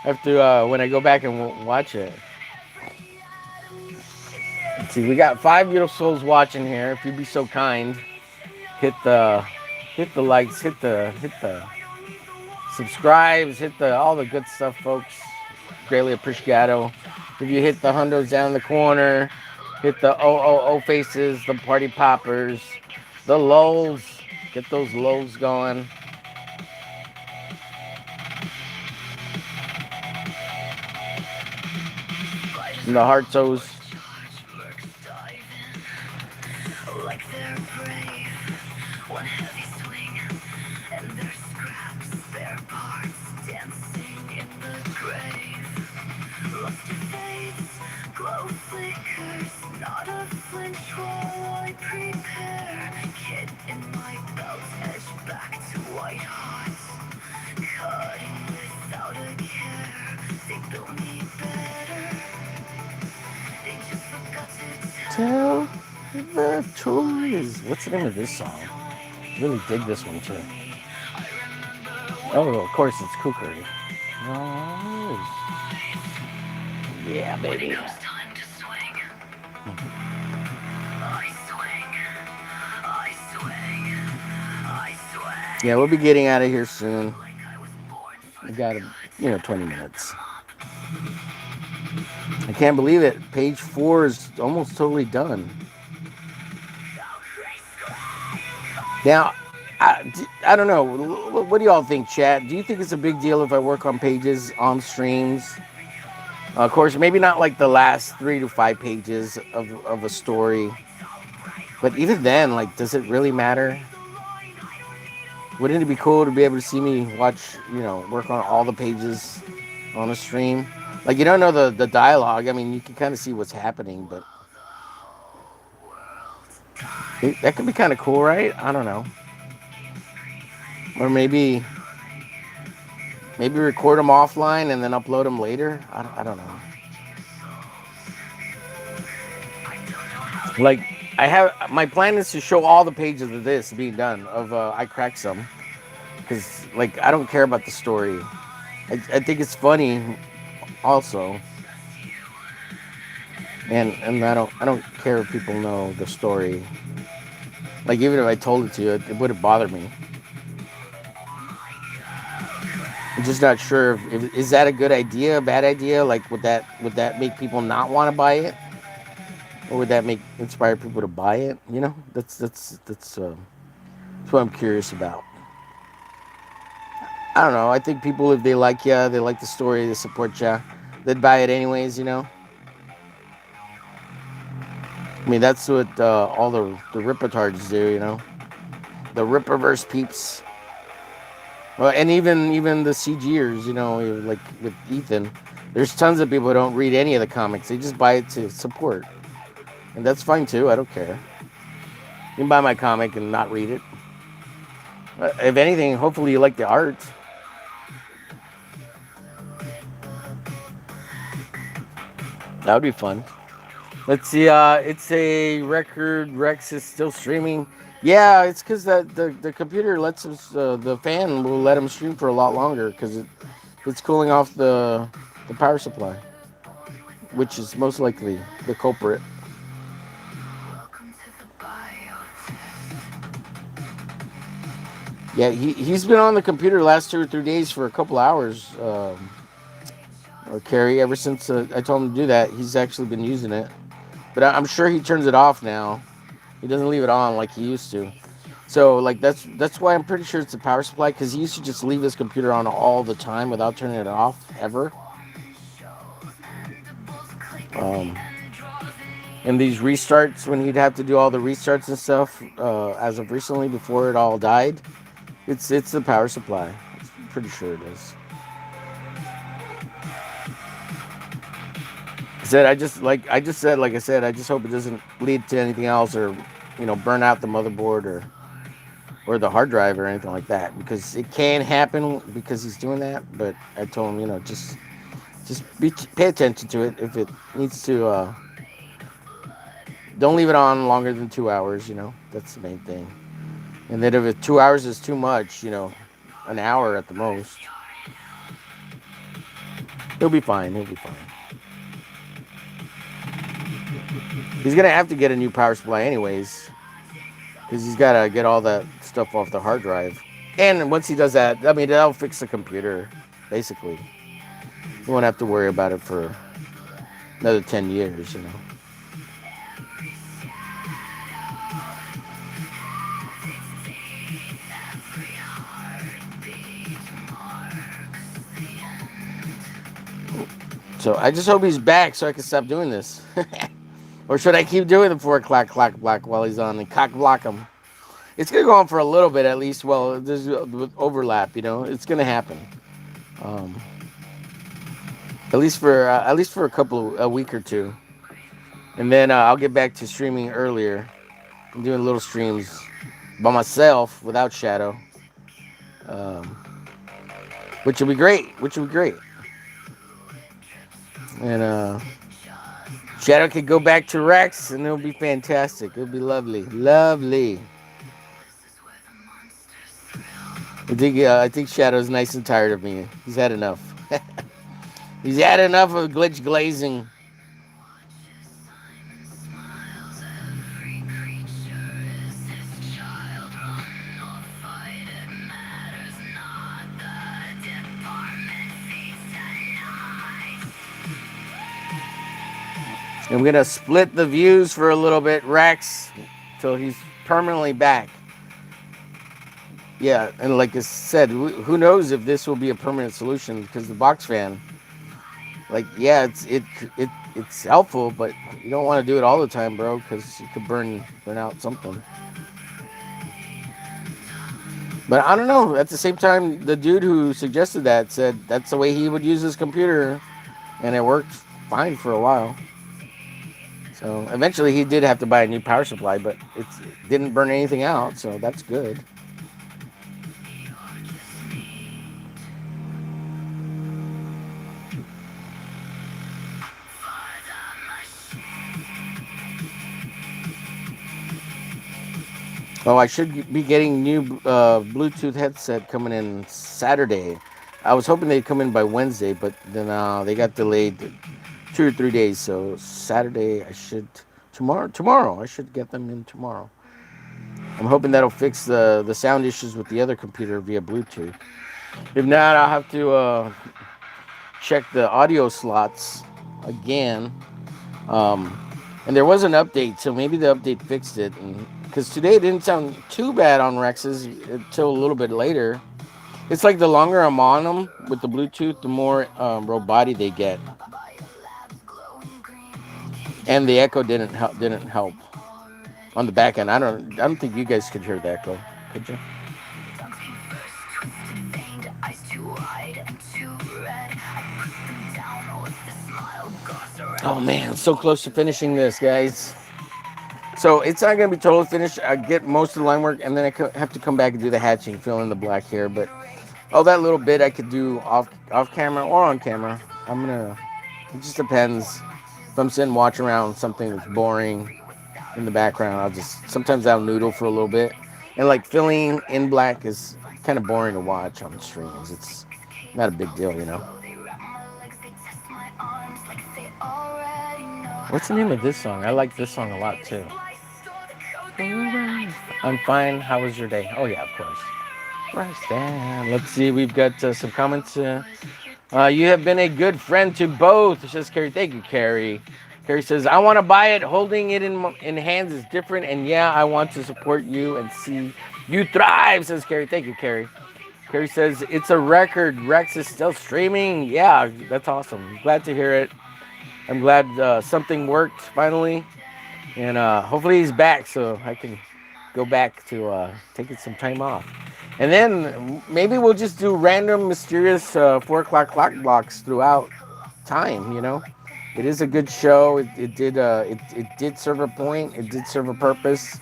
S1: I have to when I go back and watch it. Let's see, we got 5 beautiful souls watching here. If you'd be so kind, hit the likes, hit the subscribes, hit all the good stuff, folks. Greatly appreciado. If you hit the hundos down in the corner, hit the oh faces, the party poppers, the lols. Get those lols going. And the heartos. Tell the truth. What's the name of this song? Really dig this one too. Oh, of course it's Kukuri. Oh, yeah, baby. Yeah, we'll be getting out of here soon. We got 20 minutes. I can't believe it. Page 4 is almost totally done. Now, I don't know. What do y'all think, chat? Do you think it's a big deal if I work on pages on streams? Of course, maybe not like the last 3 to 5 pages of a story. But even then, like, does it really matter? Wouldn't it be cool to be able to see me watch, work on all the pages on a stream? Like, you don't know the dialogue. I mean, you can kind of see what's happening, but that could be kind of cool, right? I don't know. Or maybe record them offline and then upload them later. I don't know. Like, I have my plan is to show all the pages of this being done of I Cracked Some, because like I don't care about the story. I think it's funny also, and I don't care if people know the story. Like, even if I told it to you, it wouldn't bother me. I'm just not sure if is that a good idea, a bad idea. Like, would that make people not want to buy it, or would that inspire people to buy it? You know, that's what I'm curious about. I don't know. I think people, if they like you, they like the story, they support you, they'd buy it anyways. You know. I mean, that's what all the Rippatards do. You know, the Rippaverse peeps. Well, and even the CGers, you know, like with Ethan, there's tons of people who don't read any of the comics. They just buy it to support, and that's fine too. I don't care. You can buy my comic and not read it. If anything, hopefully you like the art. That would be fun. Let's see. It's a record. Rex is still streaming. Yeah, it's because the computer lets us. The fan will let him stream for a lot longer because it's cooling off the power supply, which is most likely the culprit. Yeah, he's been on the computer the last 2 or 3 days for a couple hours. Or Carrie, ever since I told him to do that, he's actually been using it. But I'm sure he turns it off now. He doesn't leave it on like he used to. So like that's why I'm pretty sure it's the power supply, because he used to just leave his computer on all the time without turning it off ever. And these restarts, when he'd have to do all the restarts and stuff, as of recently, before it all died, it's the power supply. I'm pretty sure it is. I just hope it doesn't lead to anything else, or burn out the motherboard or the hard drive or anything like that, because it can happen because he's doing that. But I told him, just pay attention to it. If it needs to, don't leave it on longer than 2 hours. That's the main thing. And then if 2 hours is too much, an hour at the most, he'll be fine. He's gonna have to get a new power supply anyways, because he's gotta get all that stuff off the hard drive. And once he does that, I mean, that'll fix the computer, basically. You won't have to worry about it for another 10 years. So I just hope he's back so I can stop doing this. Or should I keep doing the 4 o'clock clock block while he's on and cock block him? It's going to go on for a little bit at least. Well, there's overlap, it's going to happen. At least for a week or two. And then I'll get back to streaming earlier. I'm doing little streams by myself without Shadow. Which will be great. And Shadow could go back to Rex, and it'll be fantastic. It'll be lovely. I think Shadow's nice and tired of me. He's had enough. He's had enough of glitch glazing. I'm going to split the views for a little bit, Rex, till he's permanently back. Yeah, and like I said, who knows if this will be a permanent solution, because the box fan, it's helpful, but you don't want to do it all the time, bro, because you could burn out something. But I don't know. At the same time, the dude who suggested that said that's the way he would use his computer, and it worked fine for a while. So eventually he did have to buy a new power supply, but it didn't burn anything out, so that's good. Oh, I should be getting new Bluetooth headset coming in Saturday. I was hoping they'd come in by Wednesday, but then they got delayed 2 or 3 days. So Saturday, I should tomorrow I should get them in tomorrow. I'm hoping that'll fix the sound issues with the other computer via Bluetooth. If not, I'll have to check the audio slots again. Um, and there was an update, so maybe the update fixed it. Because today it didn't sound too bad on Rex's until a little bit later. It's like the longer I'm on them with the Bluetooth, the more roboty they get. And the echo didn't help on the back end. I don't think you guys could hear the echo, could you? Oh man, so close to finishing this, guys. So it's not gonna be totally finished. I get most of the line work, and then I have to come back and do the hatching, fill in the black here. But all that little bit I could do off camera or on camera. It just depends. If I'm sitting watching around something that's boring in the background, sometimes I'll noodle for a little bit. And like filling in black is kind of boring to watch on streams. It's not a big deal, you know. What's the name of this song? I like this song a lot too. I'm fine. How was your day? Oh yeah, of course. Right there. Let's see. We've got some comments. You have been a good friend to both, says Carrie. Thank you, Carrie. Carrie says, I want to buy it. Holding it in hands is different. And yeah, I want to support you and see you thrive, says Carrie. Thank you, Carrie. Carrie says, it's a record. Rex is still streaming. Yeah, that's awesome. Glad to hear it. I'm glad something worked finally. And hopefully he's back so I can go back to taking some time off. And then maybe we'll just do random, mysterious 4 o'clock clock blocks throughout time, you know. It is a good show. It did serve a point. It did serve a purpose.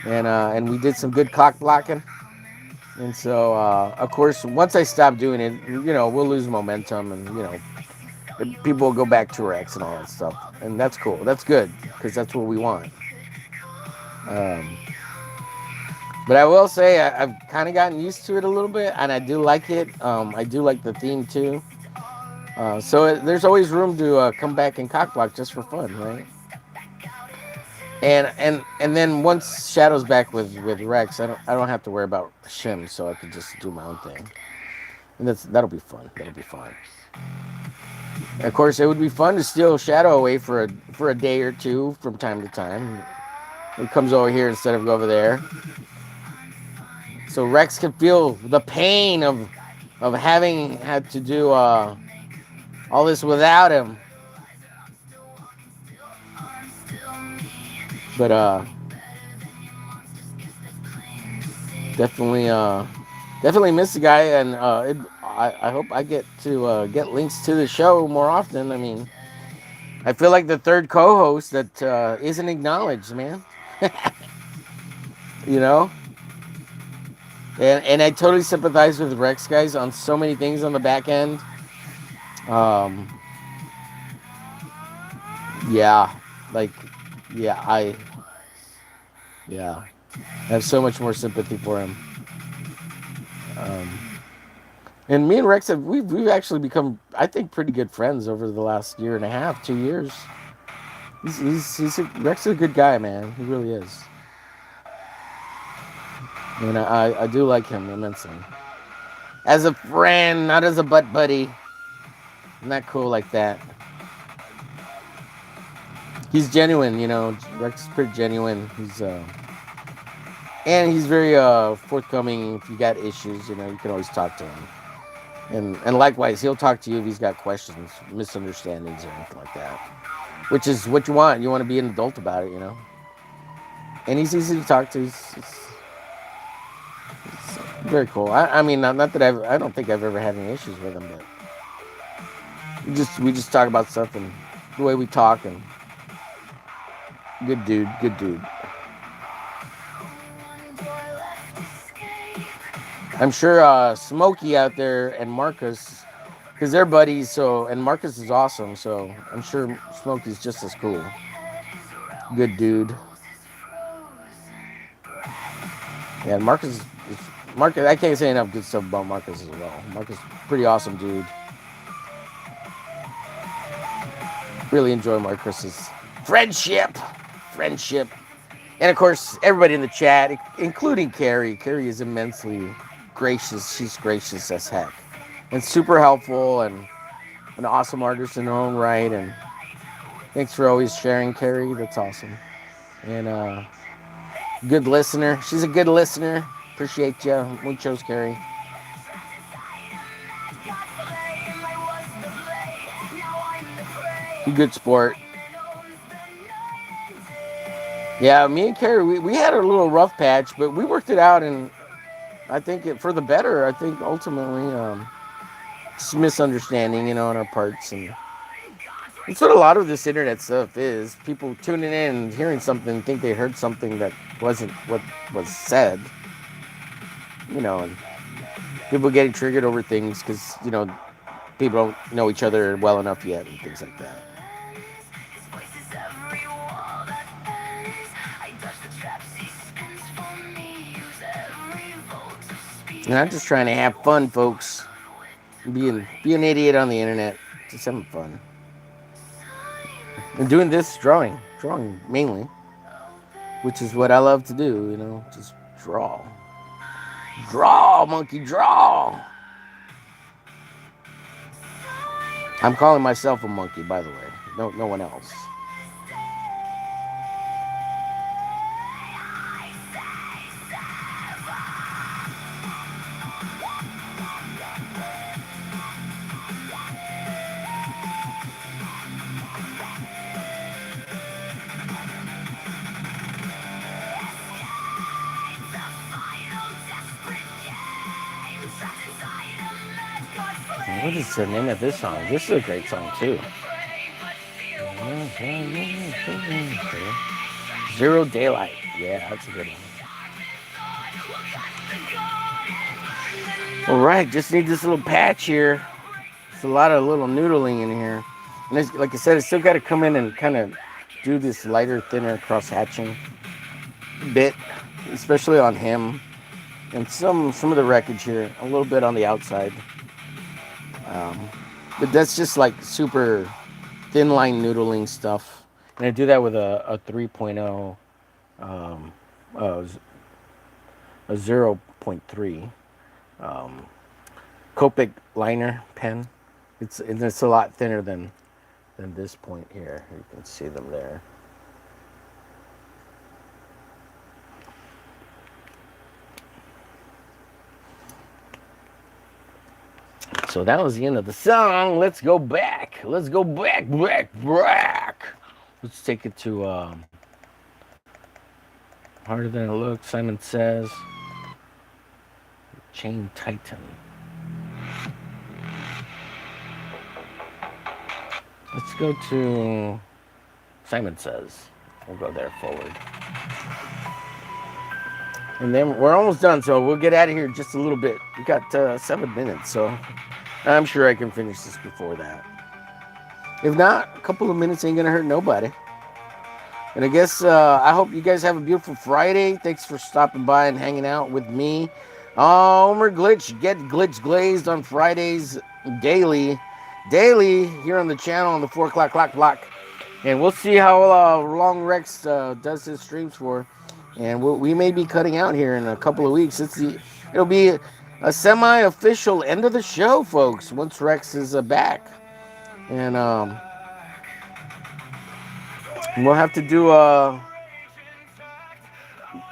S1: And we did some good clock blocking. And so, of course, once I stop doing it, you know, we'll lose momentum and, you know, people will go back to Rex and all that stuff. And that's cool. That's good because that's what we want. But I will say I've kind of gotten used to it a little bit, and I do like it. I do like the theme too. So there's always room to come back and cockblock just for fun, right? And then once Shadow's back with Rex, I don't have to worry about Shim, so I can just do my own thing, and that'll be fun. That'll be fun. Of course, it would be fun to steal Shadow away for a day or two from time to time. He comes over here instead of over there. So Rex can feel the pain of having had to do all this without him. But definitely miss the guy, and I hope I get to get links to the show more often. I mean, I feel like the third co-host that isn't acknowledged, man. You know. And I totally sympathize with Rex, guys, on so many things on the back end. Yeah, like, yeah, I have so much more sympathy for him. And me and Rex we've actually become, I think, pretty good friends over the last year and a half, 2 years. Rex is a good guy, man. He really is. And I do like him immensely. As a friend, not as a butt buddy. I'm not cool like that. He's genuine, you know. Rex is pretty genuine. And he's very forthcoming. If you got issues, you know, you can always talk to him. And likewise, he'll talk to you if he's got questions, misunderstandings, or anything like that. Which is what you want. You want to be an adult about it, you know. And he's easy to talk to. It's very cool. I mean, not that I don't think I've ever had any issues with him, but we just talk about stuff and the way we talk, and good dude. I'm sure Smokey out there and Marcus, because they're buddies. So, and Marcus is awesome. So I'm sure Smokey's just as cool. Good dude. Yeah, Marcus. Marcus. I can't say enough good stuff about Marcus as well. Marcus, pretty awesome dude. Really enjoy Marcus's friendship. And of course, everybody in the chat, including Carrie. Carrie is immensely gracious. She's gracious as heck. And super helpful and an awesome artist in her own right. And thanks for always sharing, Carrie. That's awesome. And good listener. She's a good listener. Appreciate you. Muchos, Carrie. Good sport. Yeah, me and Carrie, we had a little rough patch, but we worked it out, and I think for the better. I think ultimately, it's a misunderstanding, on our parts, and that's what a lot of this internet stuff is. People tuning in and hearing something, think they heard something that wasn't what was said, and people getting triggered over things because, people don't know each other well enough yet and things like that. And I'm just trying to have fun, folks. Be an idiot on the internet. Just having fun. And doing this drawing mainly, which is what I love to do, just draw. Draw, monkey, draw. I'm calling myself a monkey, by the way. No one else. What is the name of this song? This is a great song, too. Zero Daylight. Yeah, that's a good one. All right, just need this little patch here. There's a lot of little noodling in here. And like I said, I still got to come in and kind of do this lighter, thinner cross-hatching bit, especially on him. And some of the wreckage here, a little bit on the outside. But that's just like super thin line noodling stuff. And I do that with a 3.0, a 0.3 Copic liner pen. It's a lot thinner than this point here. You can see them there. So that was the end of the song. Let's go back. Let's take it to Harder Than It Looks. Simon Says. Chain Titan. Let's go to Simon Says. We'll go there forward. And then we're almost done, so we'll get out of here just a little bit. We got 7 minutes, so I'm sure I can finish this before that. If not, a couple of minutes ain't gonna hurt nobody. And I guess I hope you guys have a beautiful Friday. Thanks for stopping by and hanging out with me. Homer Glitch, get Glitch Glazed on Fridays daily here on the channel on the 4 o'clock clock block. And we'll see how long Rex does his streams for. And we may be cutting out here in a couple of weeks. It'll be a semi-official end of the show, folks, once Rex is back. And we'll have to do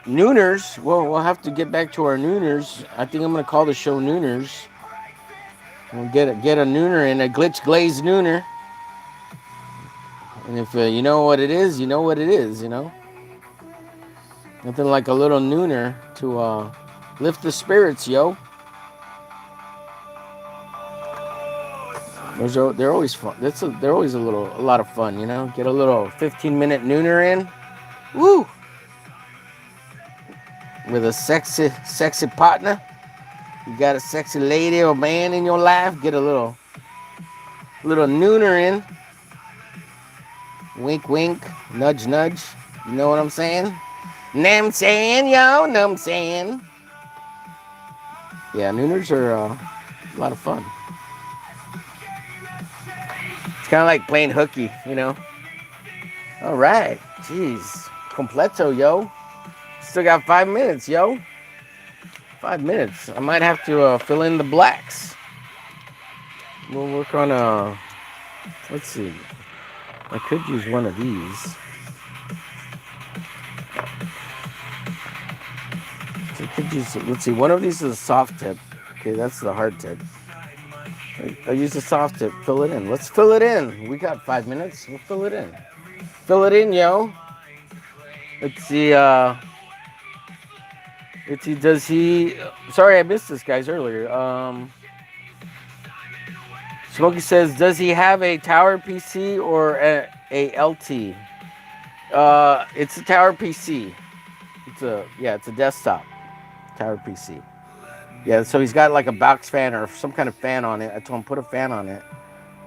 S1: Nooners. We'll have to get back to our Nooners. I think I'm going to call the show Nooners. We'll get a Nooner in, a Glitch Glazed Nooner. And if you know what it is, you know what it is, Nothing like a little Nooner to lift the spirits, yo. They're always fun. They're always a lot of fun, Get a little 15-minute Nooner in. Woo! With a sexy partner. You got a sexy lady or man in your life, get a little Nooner in. Wink, wink, nudge, nudge. You know what I'm saying? Know what I'm saying, yo? Know what I'm saying? Yeah, Nooners are a lot of fun. It's kind of like playing hooky, you know? All right. Jeez. Completo, yo. Still got 5 minutes, yo. 5 minutes. I might have to fill in the blacks. We'll work on let's see. I could use one of these. So I could use, let's see, one of these is a soft tip. Okay, that's the hard tip. I use the soft tip, fill it in. Let's fill it in. We got 5 minutes. We'll fill it in. Fill it in, yo. Let's see, does he, sorry I missed this, guys, earlier. Smokey says, does he have a tower PC or a LT? It's a tower PC. It's a desktop tower PC. Yeah, so he's got like a box fan or some kind of fan on it. I told him put a fan on it.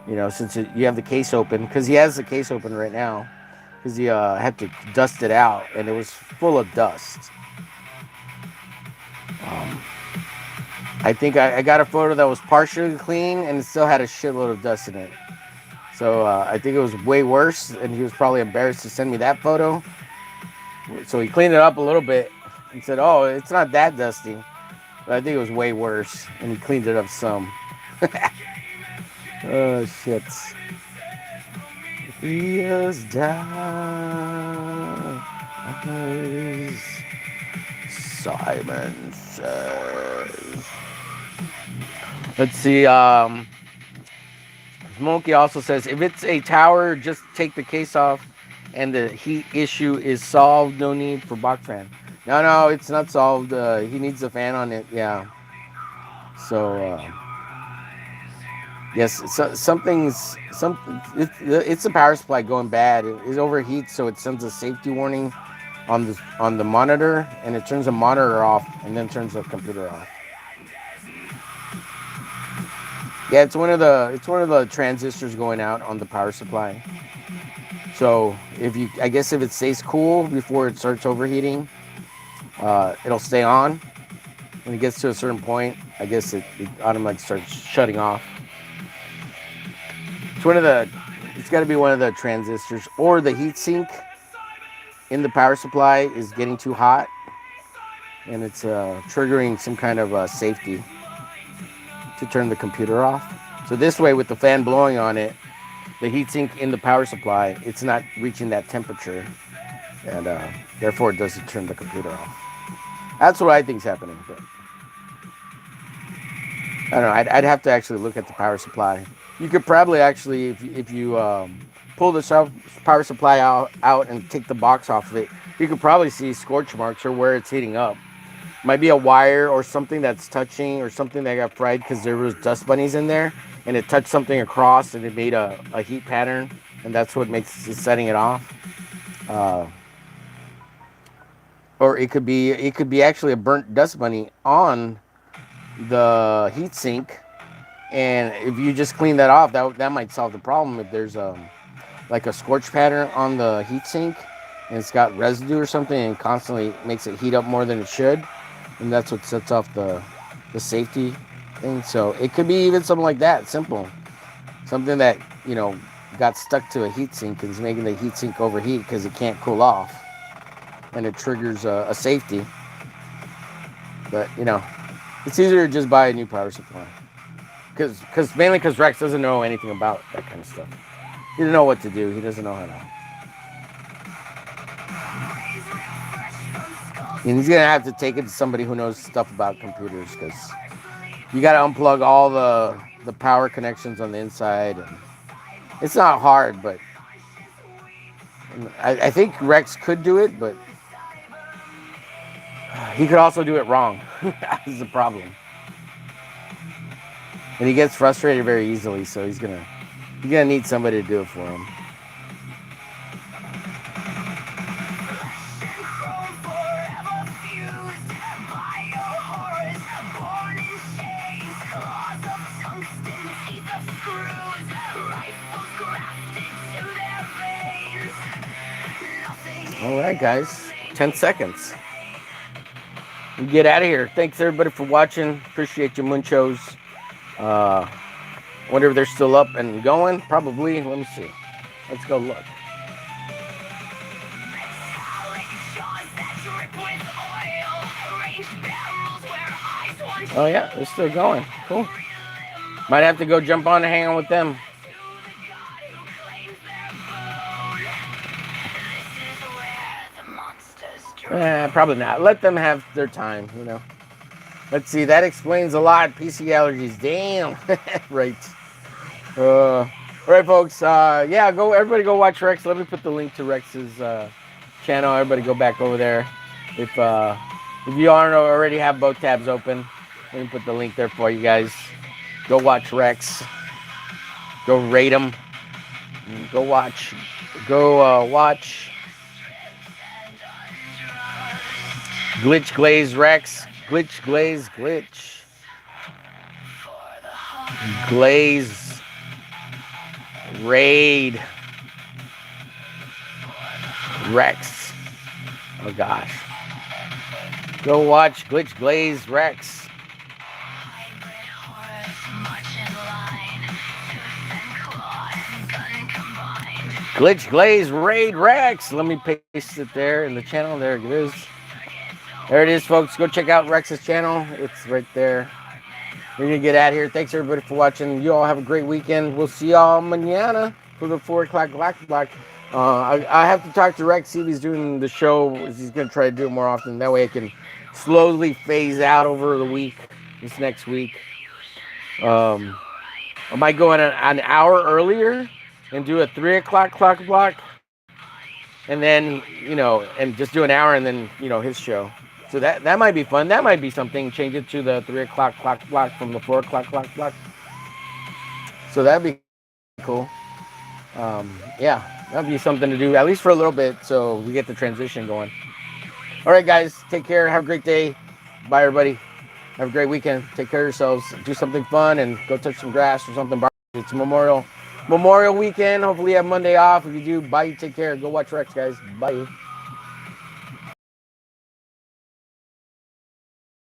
S1: You know, since you have the case open, because he has the case open right now, because he had to dust it out and it was full of dust. I think I got a photo that was partially clean and it still had a shitload of dust in it. So I think it was way worse, and he was probably embarrassed to send me that photo. So he cleaned it up a little bit and said, "Oh, it's not that dusty," but I think it was way worse, and he cleaned it up some. Oh shit! He is down. Simon says. Let's see. Smokey also says, if it's a tower, just take the case off and the heat issue is solved. No need for box fan. No, it's not solved. He needs a fan on it. Yeah. So, yes, it's the power supply going bad. It overheats, so it sends a safety warning on the monitor, and it turns the monitor off and then turns the computer off. Yeah, it's one of the transistors going out on the power supply. So I guess if it stays cool before it starts overheating, it'll stay on. When it gets to a certain point, I guess it automatically starts shutting off. It's got to be one of the transistors, or the heat sink in the power supply is getting too hot, and it's triggering some kind of safety to turn the computer off. So this way, with the fan blowing on it, the heatsink in the power supply, it's not reaching that temperature, and therefore it doesn't turn the computer off. That's what I think's happening. But I don't know. I'd have to actually look at the power supply. You could probably actually, if you pull the power supply out and take the box off of it, you could probably see scorch marks or where it's heating up. Might be a wire or something that's touching, or something that got fried because there was dust bunnies in there and it touched something across and it made a heat pattern, and that's what makes it setting it off. Or it could be actually a burnt dust bunny on the heat sink, and if you just clean that off, that might solve the problem. If there's like a scorch pattern on the heat sink and it's got residue or something and constantly makes it heat up more than it should, and that's what sets off the safety thing. So it could be even something like that, simple. Something that, got stuck to a heat sink and is making the heat sink overheat because it can't cool off, and it triggers a safety. But, it's easier to just buy a new power supply. Mainly because Rex doesn't know anything about that kind of stuff. He doesn't know what to do. He doesn't know how to. And he's going to have to take it to somebody who knows stuff about computers, because you got to unplug all the power connections on the inside. And it's not hard, but I think Rex could do it, but he could also do it wrong. That's the problem. And he gets frustrated very easily, so he's gonna need somebody to do it for him. All right, guys. 10 seconds. We get out of here. Thanks everybody for watching. Appreciate you, Munchos. Wonder if they're still up and going. Probably. Let me see. Let's go look. Oh yeah, they're still going. Cool. Might have to go jump on and hang out with them. Probably not. Let them have their time, you know. Let's see. That explains a lot. PC allergies. Damn. Right. All right, folks. Yeah, go. Everybody go watch Rex. Let me put the link to Rex's channel. Everybody go back over there. If you already have both tabs open, let me put the link there for you guys. Go watch Rex. Go rate him. Go watch. Watch. Glitch Glaze Rex. Glitch Glaze Glitch. Glaze. Raid. Rex. Oh gosh. Go watch Glitch Glaze Rex. Glitch Glaze Raid Rex. Let me paste it there in the channel. There it is. There it is, folks. Go check out Rex's channel. It's right there. We're going to get out of here. Thanks, everybody, for watching. You all have a great weekend. We'll see y'all mañana for the 4 o'clock Black. I have to talk to Rex, see if he's doing the show. He's going to try to do it more often. That way it can slowly phase out over the week, this next week. I might go in an hour earlier and do a 3 o'clock clock block. And then, and just do an hour and then, his show. So that might be fun. That might be something. Change it to the 3 o'clock clock block from the 4 o'clock clock block. So that'd be cool. Yeah, that'd be something to do, at least for a little bit, so we get the transition going. All right, guys. Take care. Have a great day. Bye, everybody. Have a great weekend. Take care of yourselves. Do something fun and go touch some grass or something. It's Memorial Weekend. Hopefully you have Monday off. If you do, bye. Take care. Go watch Rex, guys. Bye.